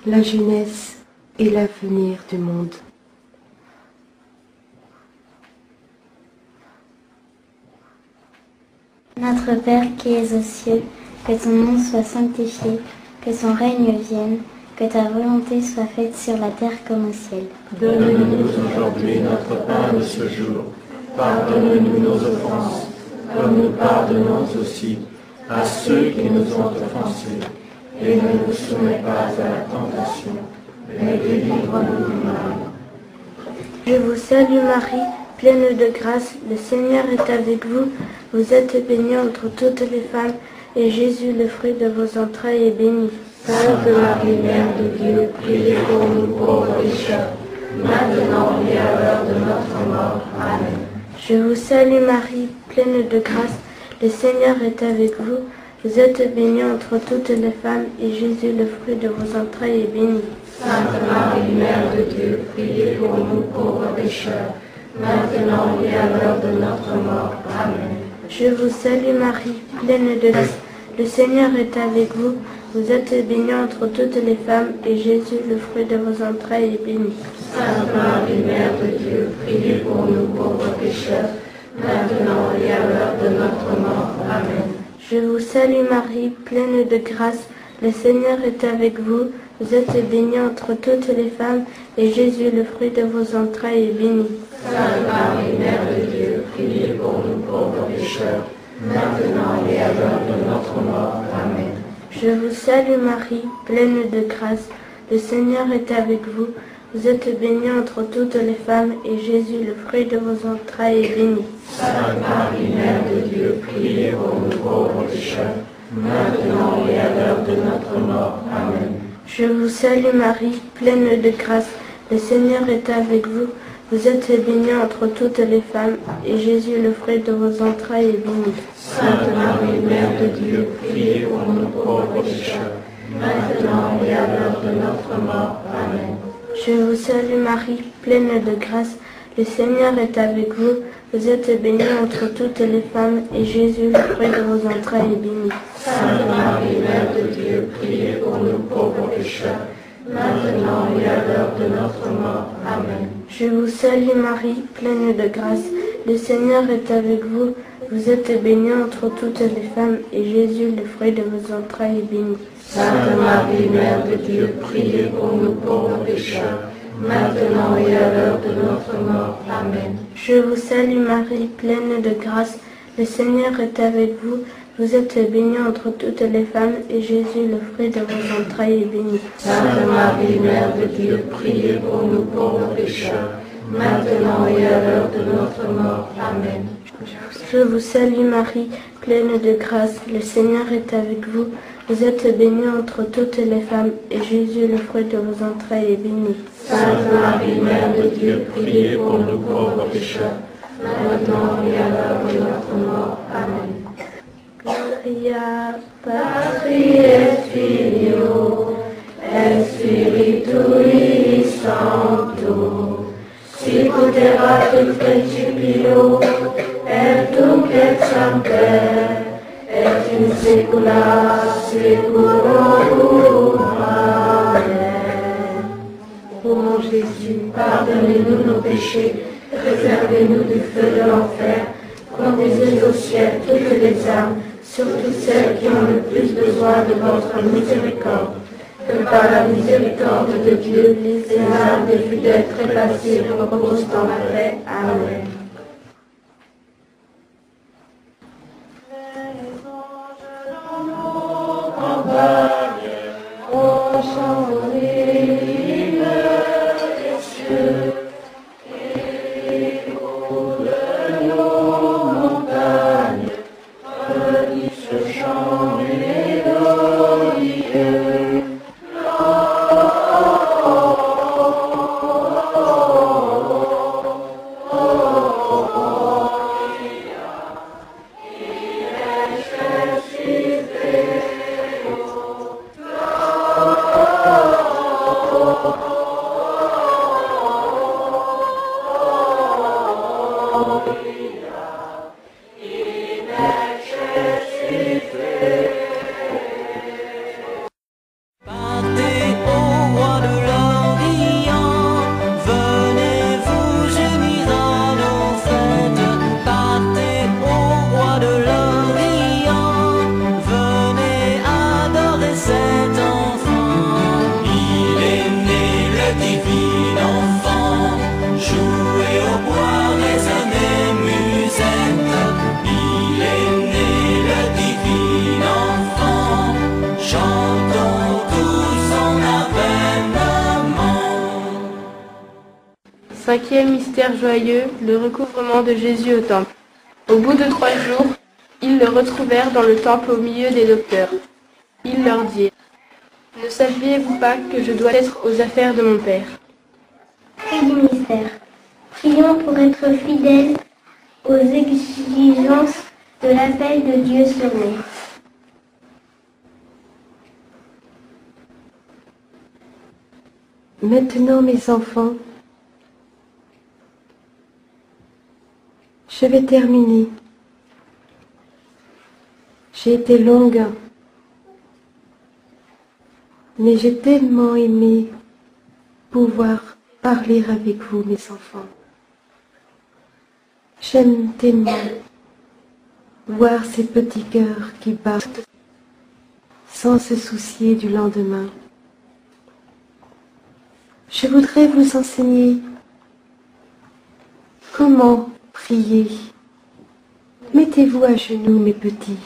la jeunesse est l'avenir du monde. Notre Père qui es aux cieux, que ton nom soit sanctifié, que ton règne vienne, que ta volonté soit faite sur la terre comme au ciel. Donne-nous aujourd'hui notre pain de ce jour. Pardonne-nous nos offenses, comme nous pardonnons aussi à ceux qui nous ont offensés. Et ne nous soumets pas à la tentation, mais délivre-nous du mal. Je vous salue Marie, pleine de grâce, le Seigneur est avec vous. Vous êtes bénie entre toutes les femmes, et Jésus, le fruit de vos entrailles, est béni. Sainte Marie, Mère de Dieu, priez pour nous pauvres pécheurs, maintenant et à l'heure de notre mort. Amen. Je vous salue Marie, pleine de grâce, le Seigneur est avec vous. Vous êtes bénie entre toutes les femmes, et Jésus, le fruit de vos entrailles, est béni. Sainte Marie, Mère de Dieu, priez pour nous pauvres pécheurs, maintenant et à l'heure de notre mort. Amen. Je vous salue Marie, pleine de grâce, le Seigneur est avec vous. Vous êtes bénie entre toutes les femmes, et Jésus, le fruit de vos entrailles, est béni. Sainte Marie, Mère de Dieu, priez pour nous pauvres pécheurs, maintenant et à l'heure de notre mort. Amen. Je vous salue Marie, pleine de grâce, le Seigneur est avec vous. Vous êtes bénie entre toutes les femmes, et Jésus, le fruit de vos entrailles, est béni. Sainte Marie, Mère de Dieu, priez pour nous pauvres pécheurs, maintenant et à l'heure de notre mort. Amen. Je vous salue Marie, pleine de grâce, le Seigneur est avec vous. Vous êtes bénie entre toutes les femmes, et Jésus, le fruit de vos entrailles, est béni. Sainte Marie, Mère de Dieu, priez pour nous pauvres pécheurs, maintenant et à l'heure de notre mort. Amen. Je vous salue Marie, pleine de grâce, le Seigneur est avec vous. Vous êtes bénie entre toutes les femmes, et Jésus, le fruit de vos entrailles, est béni. Sainte Marie, Mère de Dieu, priez pour nous pauvres pécheurs, maintenant et à l'heure de notre mort. Amen. Je vous salue Marie, pleine de grâce, le Seigneur est avec vous. Vous êtes bénie entre toutes les femmes, et Jésus, le fruit de vos entrailles, est béni. Sainte Marie, Mère de Dieu, priez pour nous pauvres pécheurs, maintenant et à l'heure de notre mort. Amen. Je vous salue Marie, pleine de grâce, le Seigneur est avec vous. Vous êtes bénie entre toutes les femmes, et Jésus, le fruit de vos entrailles, est béni. Sainte Marie, Mère de Dieu, priez pour nous pauvres pécheurs, maintenant et à l'heure de notre mort. Amen. Je vous salue Marie, pleine de grâce, le Seigneur est avec vous. Vous êtes bénie entre toutes les femmes, et Jésus, le fruit de vos entrailles, est béni. Sainte Marie, Mère de Dieu, priez pour nous pauvres pécheurs, maintenant et à l'heure de notre mort. Amen. Je vous salue Marie, pleine de grâce, le Seigneur est avec vous. Vous êtes bénie entre toutes les femmes, et Jésus, le fruit de vos entrailles, est béni. Sainte Marie, Mère de Dieu, priez pour nous pauvres pécheurs, maintenant et à l'heure de notre mort. Amen. Gloria Patri et Filio et Spiritui Sancto, sicut erat in principio et nunc et semper et in saecula saeculorum. Amen. Ô mon Jésus, pardonnez-nous nos péchés, préservez-nous du feu de l'enfer, conduisez au ciel toutes les âmes, surtout celles qui ont le plus besoin de votre miséricorde. Que par la miséricorde de Dieu, les âmes des fidèles trépassés reposent dans la paix. Amen. Cinquième mystère joyeux, le recouvrement de Jésus au temple. Au bout de 3 jours, ils le retrouvèrent dans le temple au milieu des docteurs. Ils leur dirent: « Ne saviez-vous pas que je dois être aux affaires de mon Père ?» Fin du mystère. Prions pour être fidèles aux exigences de l'appel de Dieu sur nous. Maintenant, mes enfants, je vais terminer. J'ai été longue, mais j'ai tellement aimé pouvoir parler avec vous, mes enfants. J'aime tellement voir ces petits cœurs qui battent sans se soucier du lendemain. Je voudrais vous enseigner comment prier. Mettez-vous à genoux, mes petits.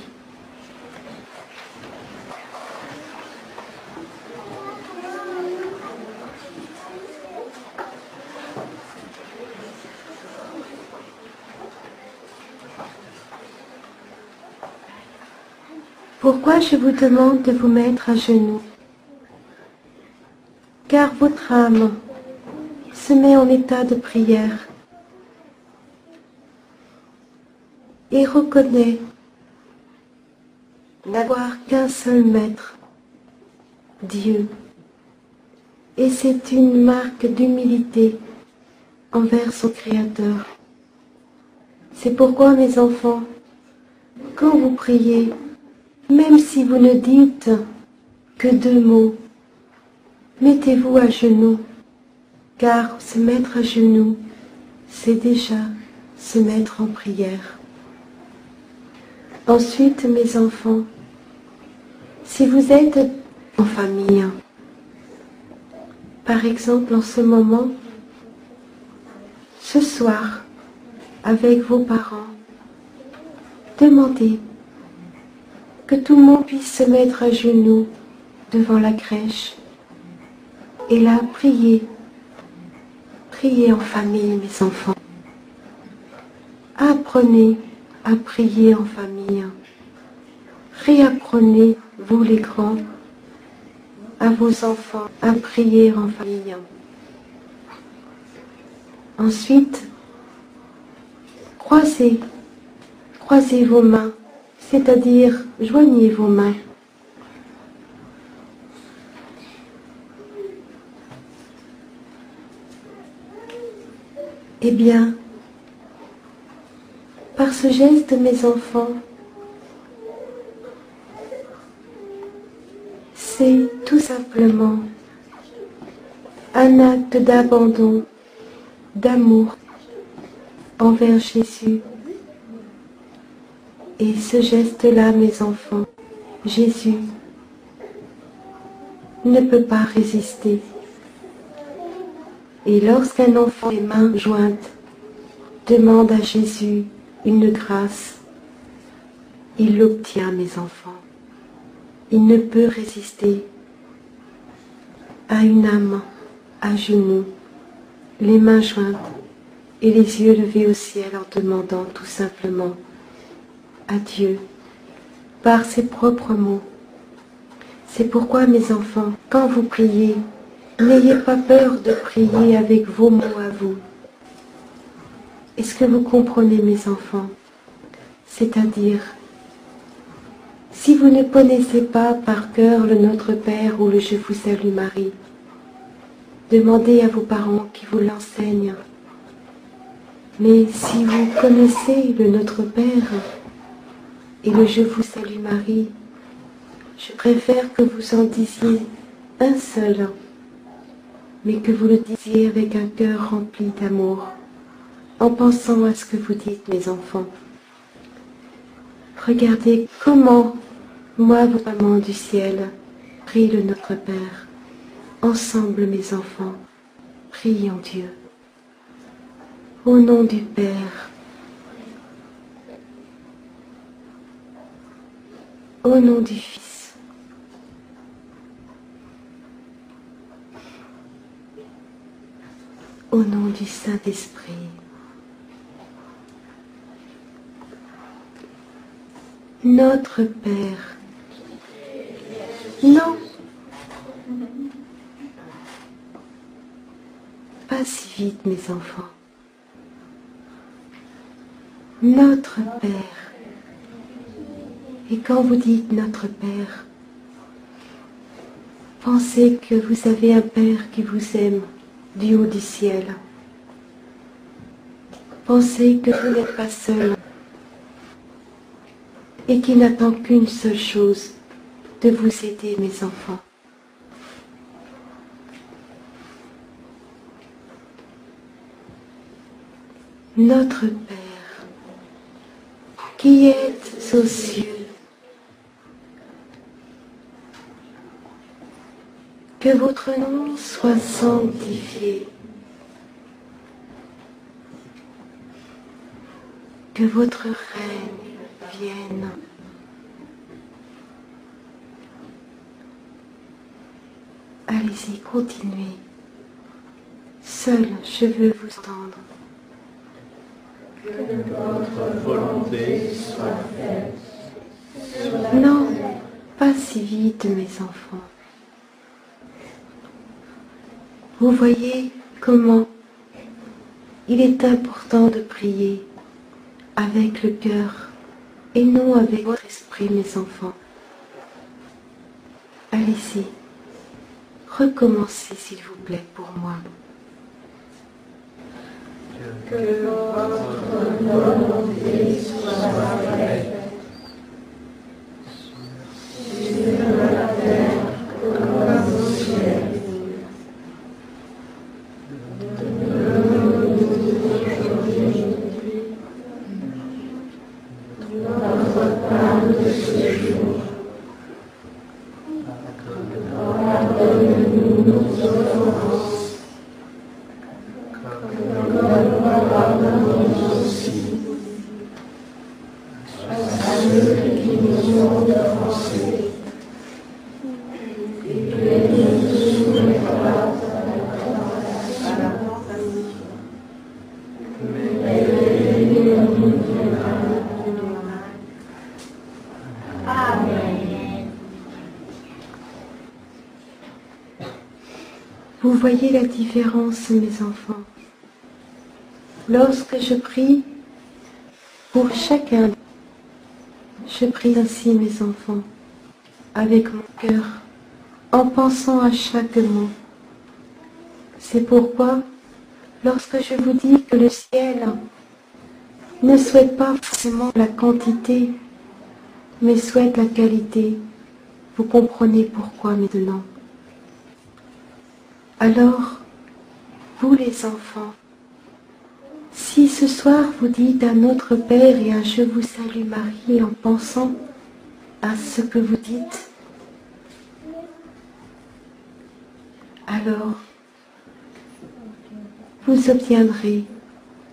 Pourquoi je vous demande de vous mettre à genoux? Car votre âme se met en état de prière et reconnaît n'avoir qu'un seul maître, Dieu. Et c'est une marque d'humilité envers son Créateur. C'est pourquoi, mes enfants, quand vous priez, même si vous ne dites que 2 mots, mettez-vous à genoux, car se mettre à genoux, c'est déjà se mettre en prière. Ensuite, mes enfants, si vous êtes en famille, par exemple en ce moment, ce soir, avec vos parents, demandez que tout le monde puisse se mettre à genoux devant la crèche et là prier. Priez en famille, mes enfants. Apprenez à prier en famille. Réapprenez, vous les grands, à vos enfants à prier en famille. Ensuite, croisez vos mains, c'est-à-dire joignez vos mains. Eh bien, par ce geste, mes enfants, c'est tout simplement un acte d'abandon, d'amour envers Jésus. Et ce geste-là, mes enfants, Jésus ne peut pas résister. Et lorsqu'un enfant, les mains jointes, demande à Jésus une grâce, il l'obtient, mes enfants. Il ne peut résister à une âme à genoux, les mains jointes et les yeux levés au ciel en demandant tout simplement à Dieu par ses propres mots. C'est pourquoi, mes enfants, quand vous priez, n'ayez pas peur de prier avec vos mots à vous. Est-ce que vous comprenez, mes enfants? C'est-à-dire, si vous ne connaissez pas par cœur le Notre Père ou le Je vous salue Marie, demandez à vos parents qui vous l'enseignent. Mais si vous connaissez le Notre Père et le Je vous salue Marie, je préfère que vous en disiez un seul, mais que vous le disiez avec un cœur rempli d'amour, en pensant à ce que vous dites, mes enfants. Regardez comment, moi, vos mamans du ciel, prie le Notre Père. Ensemble, mes enfants, prions Dieu. Au nom du Père, au nom du Fils, au nom du Saint-Esprit. Notre Père. Non. Pas si vite, mes enfants. Notre Père. Et quand vous dites Notre Père, pensez que vous avez un Père qui vous aime du haut du ciel. Pensez que vous n'êtes pas seul et qui n'attend qu'une seule chose, de vous aider, mes enfants. Notre Père, qui êtes aux cieux, que votre nom soit sanctifié, que votre règne vienne. Allez-y, continuez. Seul, je veux vous entendre. Que votre volonté soit faite. Non, pas si vite, mes enfants. Vous voyez comment il est important de prier avec le cœur et non avec votre esprit, mes enfants. Allez-y, recommencez s'il vous plaît pour moi. Que votre volonté soit faite sur la terre comme au ciel. Donne-nous aujourd'hui notre pain de ce jour. Pardonne-nous nos offenses, comme nous pardonnons aussi Vous voyez la différence, mes enfants. Lorsque je prie pour chacun, je prie ainsi, mes enfants, avec mon cœur, en pensant à chaque mot. C'est pourquoi, lorsque je vous dis que le ciel ne souhaite pas forcément la quantité, mais souhaite la qualité, vous comprenez pourquoi maintenant. Alors, vous les enfants, si ce soir vous dites à notre Père et un Je vous salue Marie en pensant à ce que vous dites, alors vous obtiendrez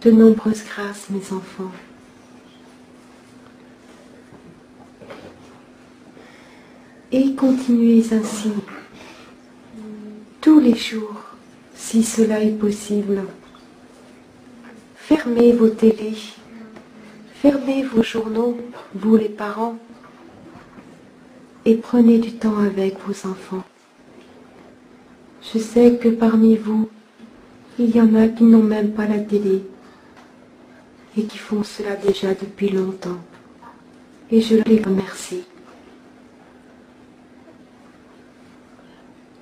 de nombreuses grâces, mes enfants. Et continuez ainsi tous les jours, si cela est possible. Fermez vos télés, fermez vos journaux, vous les parents, et prenez du temps avec vos enfants. Je sais que parmi vous, il y en a qui n'ont même pas la télé et qui font cela déjà depuis longtemps. Et je les remercie.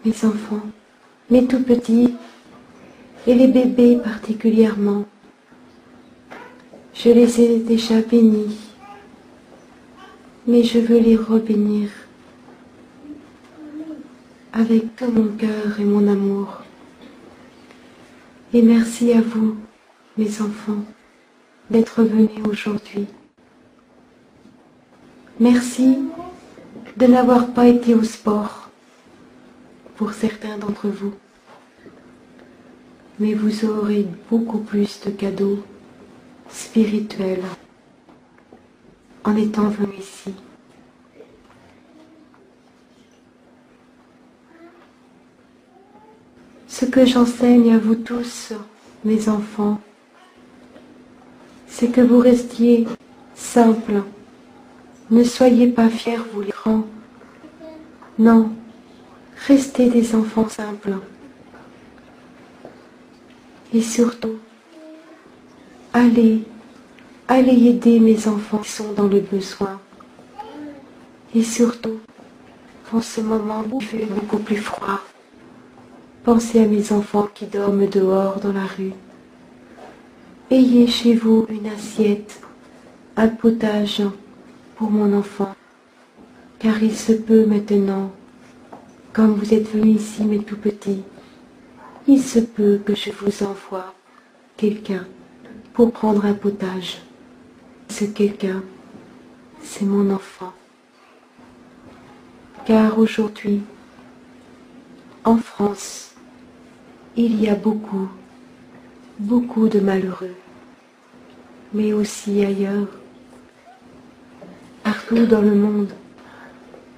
Mes enfants, mes tout petits, et les bébés particulièrement, je les ai déjà bénis, mais je veux les rebénir avec tout mon cœur et mon amour. Et merci à vous, mes enfants, d'être venus aujourd'hui. Merci de n'avoir pas été au sport, pour certains d'entre vous. Mais vous aurez beaucoup plus de cadeaux spirituels en étant venus ici. Ce que j'enseigne à vous tous, mes enfants, c'est que vous restiez simples. Ne soyez pas fiers, vous les grands. Non, restez des enfants simples. Et surtout, allez aider mes enfants qui sont dans le besoin. Et surtout, en ce moment où il fait beaucoup plus froid, pensez à mes enfants qui dorment dehors dans la rue. Ayez chez vous une assiette, un potage pour mon enfant, car il se peut maintenant, comme vous êtes venus ici mes tout petits, il se peut que je vous envoie quelqu'un pour prendre un potage. Ce quelqu'un, c'est mon enfant. Car aujourd'hui, en France, il y a beaucoup de malheureux, mais aussi ailleurs, partout dans le monde.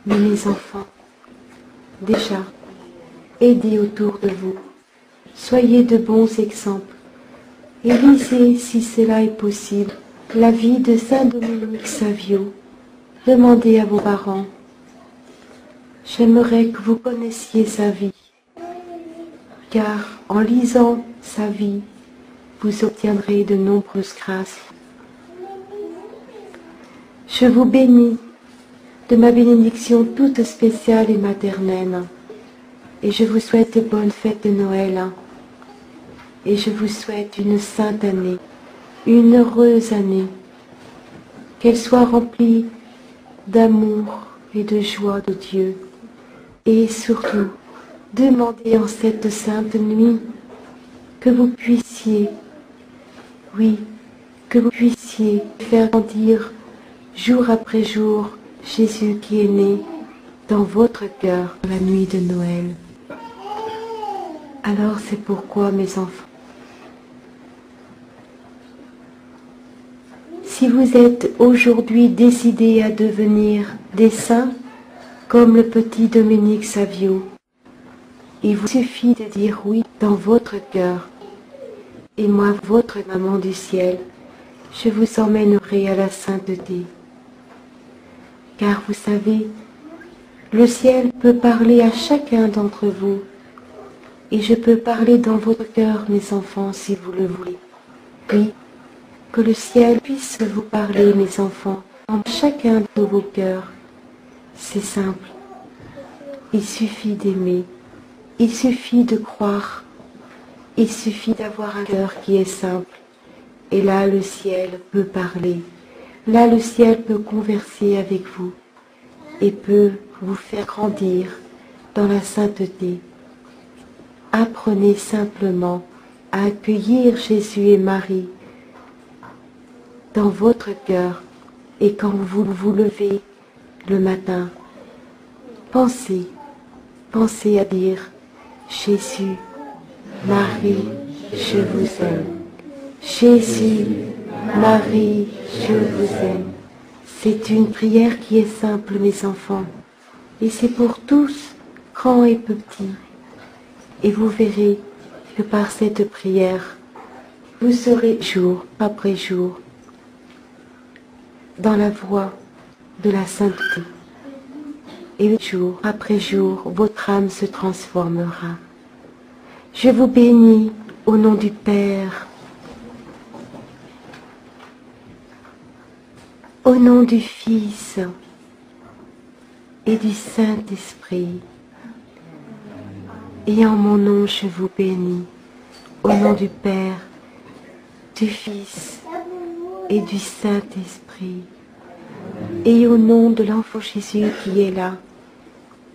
Mais mes enfants, déjà, aidez autour de vous, soyez de bons exemples, et lisez, si cela est possible, la vie de Saint Dominique Savio. Demandez à vos parents. J'aimerais que vous connaissiez sa vie, car en lisant sa vie, vous obtiendrez de nombreuses grâces. Je vous bénis de ma bénédiction toute spéciale et maternelle, et je vous souhaite de bonnes fêtes de Noël, et je vous souhaite une sainte année, une heureuse année, qu'elle soit remplie d'amour et de joie de Dieu, et surtout, demandez en cette sainte nuit que vous puissiez, oui, que vous puissiez faire grandir jour après jour Jésus qui est né dans votre cœur la nuit de Noël. Alors c'est pourquoi, mes enfants, si vous êtes aujourd'hui décidés à devenir des saints, comme le petit Dominique Savio, il vous suffit de dire oui dans votre cœur. Et moi, votre maman du ciel, je vous emmènerai à la sainteté. Car vous savez, le ciel peut parler à chacun d'entre vous Et je peux parler dans votre cœur, mes enfants, si vous le voulez. Oui, que le ciel puisse vous parler, mes enfants, en chacun de vos cœurs. C'est simple. Il suffit d'aimer. Il suffit de croire. Il suffit d'avoir un cœur qui est simple. Et là, le ciel peut parler. Là, le ciel peut converser avec vous et peut vous faire grandir dans la sainteté. Apprenez simplement à accueillir Jésus et Marie dans votre cœur, et quand vous vous levez le matin, pensez à dire Jésus, Marie, je vous aime. Jésus, Marie, je vous aime. C'est une prière qui est simple, mes enfants, et c'est pour tous, grands et petits. Et vous verrez que par cette prière, vous serez jour après jour dans la voie de la sainteté. Et jour après jour, votre âme se transformera. Je vous bénis au nom du Père, au nom du Fils et du Saint-Esprit. Et en mon nom, je vous bénis, au nom du Père, du Fils et du Saint-Esprit. Et au nom de l'enfant Jésus qui est là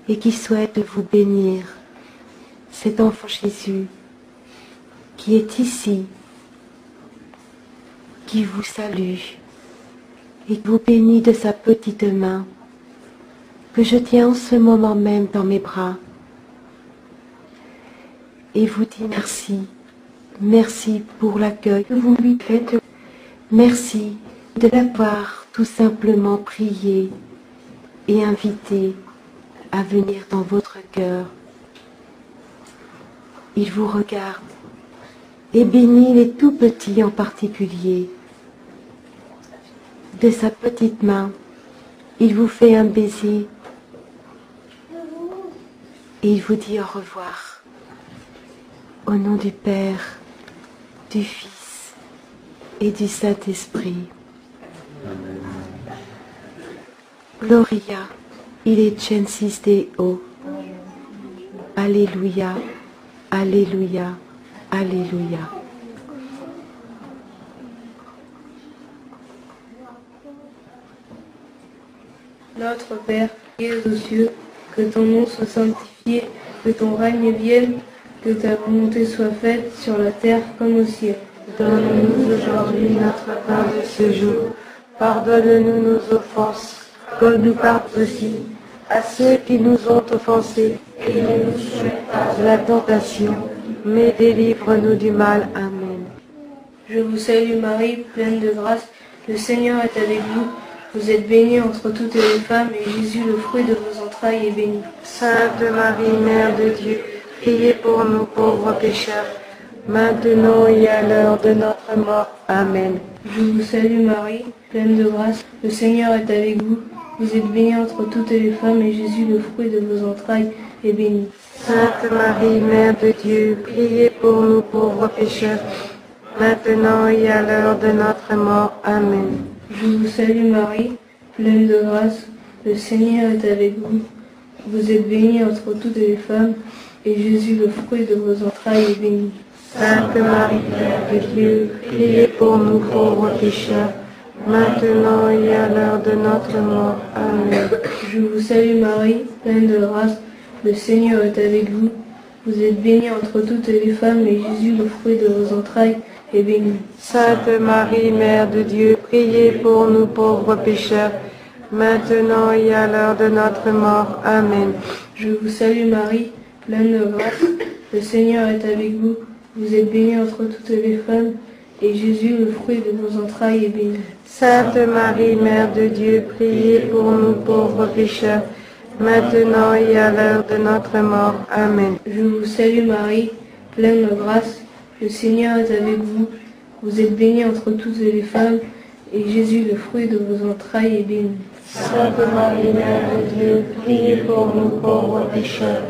et qui souhaite vous bénir, cet enfant Jésus qui est ici, qui vous salue et vous bénit de sa petite main que je tiens en ce moment même dans mes bras, et vous dit merci, merci pour l'accueil que vous lui faites, merci de l'avoir tout simplement prié et invité à venir dans votre cœur. Il vous regarde et bénit les tout petits en particulier. De sa petite main, il vous fait un baiser et il vous dit au revoir. Au nom du Père, du Fils et du Saint-Esprit. Gloria, il excelsis Deo. Alléluia, Alléluia, Alléluia. Notre Père, qui es aux cieux, que ton nom soit sanctifié, que ton règne vienne, que ta volonté soit faite sur la terre comme au ciel. Donne-nous aujourd'hui notre pain de ce jour. Pardonne-nous nos offenses, comme nous pardonnons aussi à ceux qui nous ont offensés. Et ne nous soumets pas à la tentation, mais délivre-nous du mal. Amen. Je vous salue Marie, pleine de grâce, le Seigneur est avec vous. Vous êtes bénie entre toutes les femmes, et Jésus, le fruit de vos entrailles, est béni. Sainte Marie, Mère de Dieu, priez pour nous pauvres pécheurs, maintenant et à l'heure de notre mort. Amen. Je vous salue Marie, pleine de grâce, le Seigneur est avec vous. Vous êtes bénie entre toutes les femmes, et Jésus, le fruit de vos entrailles, est béni. Sainte Marie, Mère de Dieu, priez pour nous pauvres pécheurs, maintenant et à l'heure de notre mort. Amen. Je vous salue Marie, pleine de grâce, le Seigneur est avec vous. Vous êtes bénie entre toutes les femmes, et Jésus, le fruit de vos entrailles, est béni. Sainte Marie, Mère de Dieu, priez pour nous pauvres pécheurs, maintenant et à l'heure de notre mort. Amen. Je vous salue Marie, pleine de grâce, le Seigneur est avec vous. Vous êtes bénie entre toutes les femmes, et Jésus, le fruit de vos entrailles, est béni. Sainte Marie, Mère de Dieu, priez pour nous pauvres pécheurs, maintenant et à l'heure de notre mort. Amen. Je vous salue Marie, pleine de grâce, le Seigneur est avec vous. Vous êtes bénie entre toutes les femmes, et Jésus, le fruit de vos entrailles, est béni. Sainte Marie, Mère de Dieu, priez pour nous pauvres pécheurs, maintenant et à l'heure de notre mort. Amen. Je vous salue Marie, pleine de grâce, le Seigneur est avec vous. Vous êtes bénie entre toutes les femmes, et Jésus, le fruit de vos entrailles, est béni. Sainte Marie, Mère de Dieu, priez pour nous pauvres pécheurs,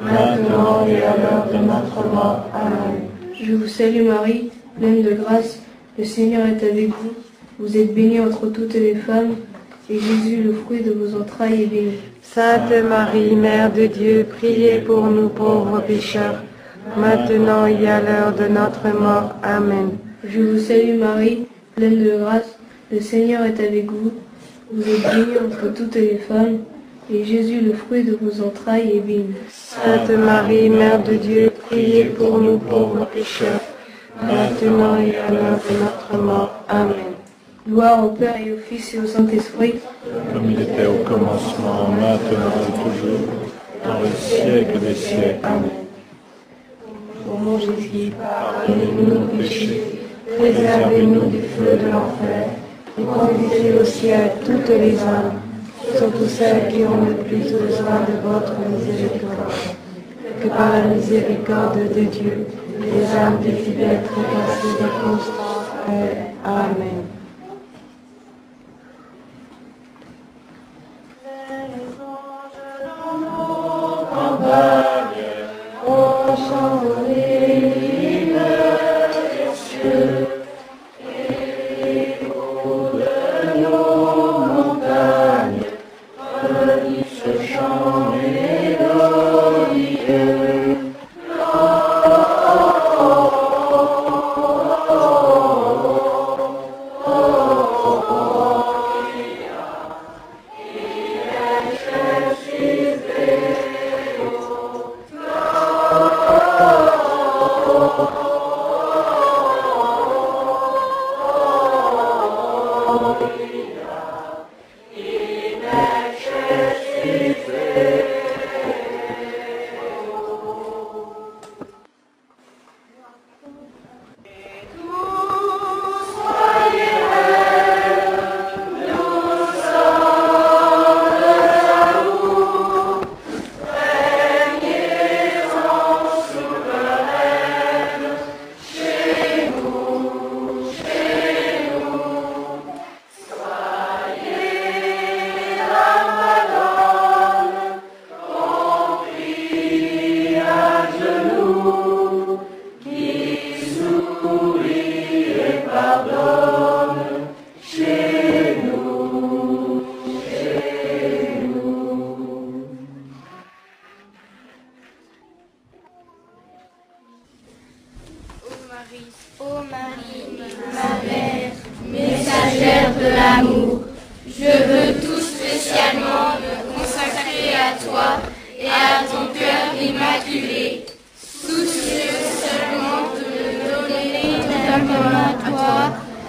maintenant et à l'heure de notre mort. Amen. Je vous salue Marie, pleine de grâce, le Seigneur est avec vous. Vous êtes bénie entre toutes les femmes, et Jésus, le fruit de vos entrailles, est béni. Sainte Marie, Mère de Dieu, priez pour nous pauvres pécheurs, maintenant et à l'heure de notre mort. Amen. Je vous salue Marie, pleine de grâce, le Seigneur est avec vous. Vous êtes bénie entre toutes les femmes, et Jésus, le fruit de vos entrailles, est béni. Sainte Marie, Mère de Dieu, priez pour nous pauvres pécheurs, maintenant et à l'heure de notre mort. Amen. Gloire au Père et au Fils et au Saint-Esprit, comme il était au commencement, maintenant et toujours, dans le siècle des siècles. Amen. Ô mon Jésus, Pardonnez-nous nos péchés, préservez-nous du feu de l'enfer, et conduisez au ciel toutes les âmes, surtout celles qui ont le plus besoin de votre miséricorde. Que par la miséricorde de Dieu, les âmes des fidèles trépassées de constance à elle. Amen. Ô Marie, ma mère, messagère de l'amour, je veux tout spécialement me consacrer à toi et à ton cœur immaculé, soucieux seulement de me donner totalement à toi,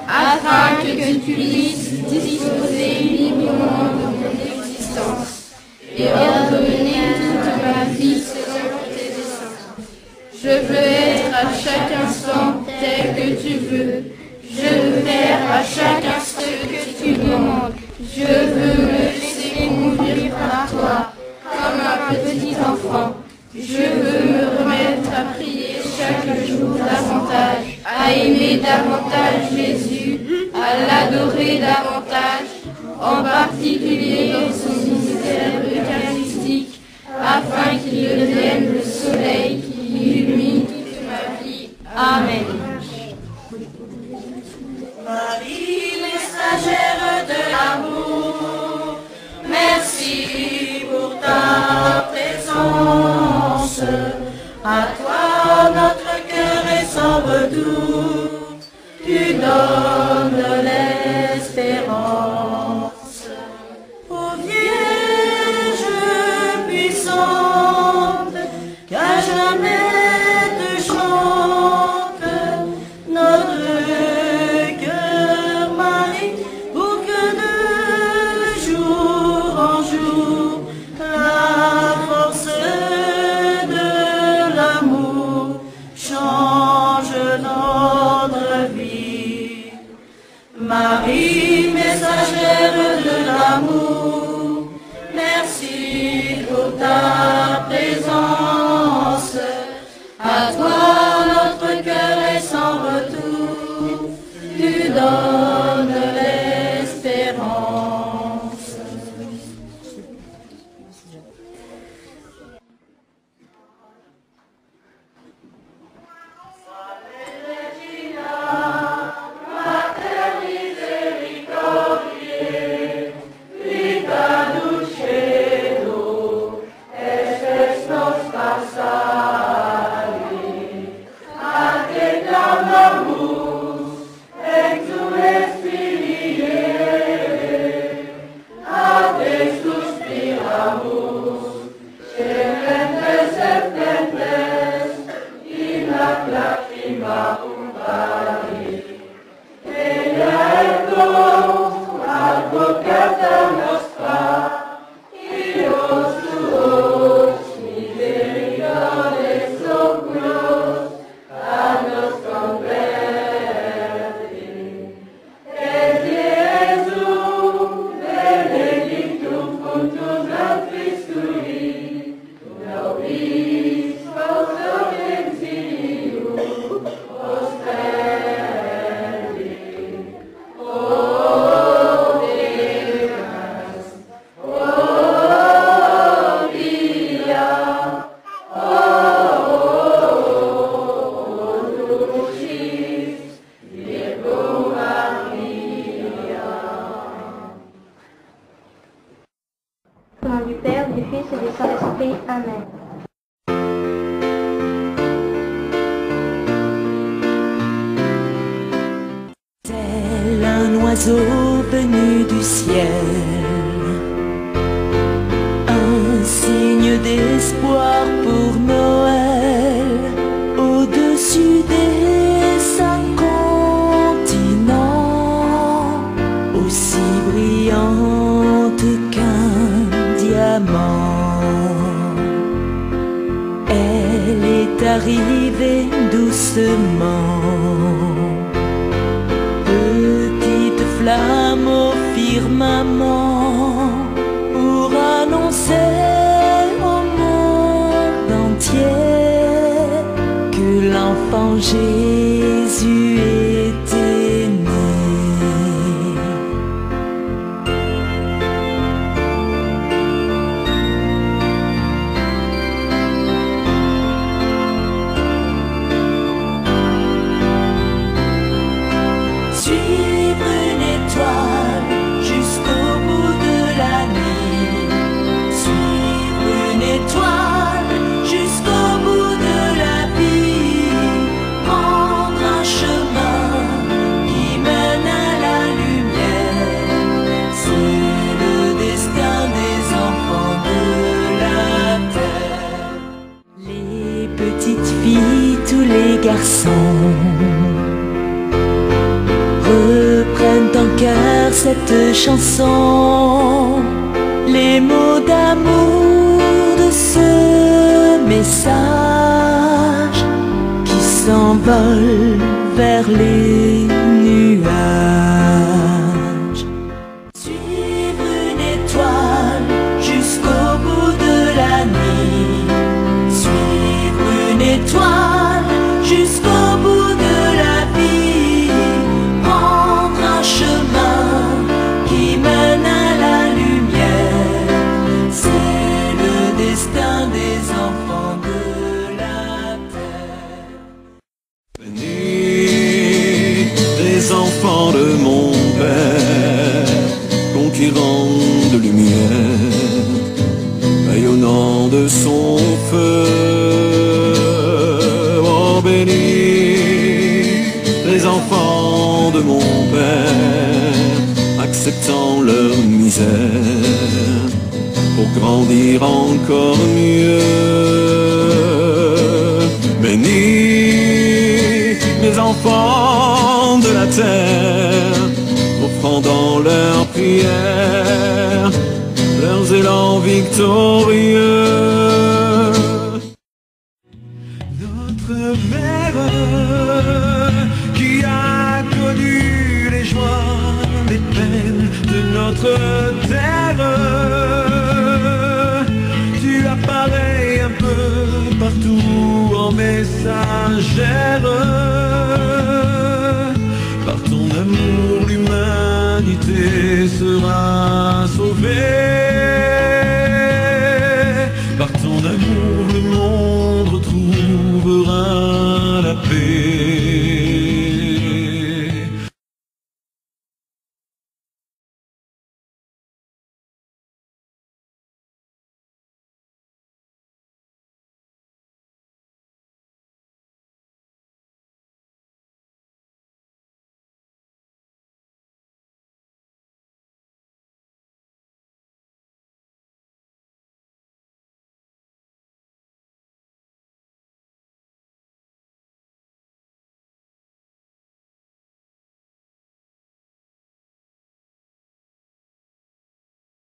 afin que tu puisses disposer librement de mon existence et ordonner toute ma vie selon tes desseins. Je veux être à chaque instant tel que tu veux. Je veux faire à chaque instant ce que tu demandes. Je veux me laisser conduire par toi comme un petit enfant. Je veux me remettre à prier chaque jour davantage, à aimer davantage Jésus, à l'adorer davantage, en particulier dans son mystère eucharistique, afin qu'il devienne le soleil qui illumine toute ma vie. Amen. Marie, messagère de l'amour, merci pour ta présence. À toi notre cœur est sans retour, tu donnes l'espérance. Ô Vierge puissante, qu'à jamais te chante notre cœur, Marie, pour que de jour en jour la force de l'amour change notre vie. Marie, messagère de l'amour, merci pour ta présence. À toi notre cœur est sans retour, tu donnes l'espérance. Fils et du Saint-Esprit. Amen. Tel un oiseau venu du ciel, un signe d'espoir pour Noël, au-dessus des 5 continents, aussi brillante qu'un diamant. Elle est arrivée doucement, petite flamme au firmament, pour annoncer au monde entier que l'enfant Jésus était né. Suivre une étoile jusqu'au bout de la nuit, suivre une étoile jusqu'au bout de la vie, prendre un chemin qui mène à la lumière, c'est le destin des enfants de la terre. Les petites filles, tous les garçons reprennent en cœur cette chanson, les mots d'amour de ce message qui s'envole vers les nuages. Suivre une étoile jusqu'au bout de la nuit, suivre une étoile jusqu'au bout de la vie, prendre un chemin qui mène à la lumière, c'est le destin des enfants de la terre. Bénis les enfants de mon Père, conquérant de lumière, rayonnant de son feu. Oh, bénis les enfants de mon Père, acceptant leur misère, pour grandir encore mieux. Bénis les enfants de la terre, offrant dans leurs prières leurs élans victorieux. Notre mère qui a connu les joies, les peines de notre terre, tu apparais un peu partout en messagère. Par ton amour, l'humanité sera sauvée.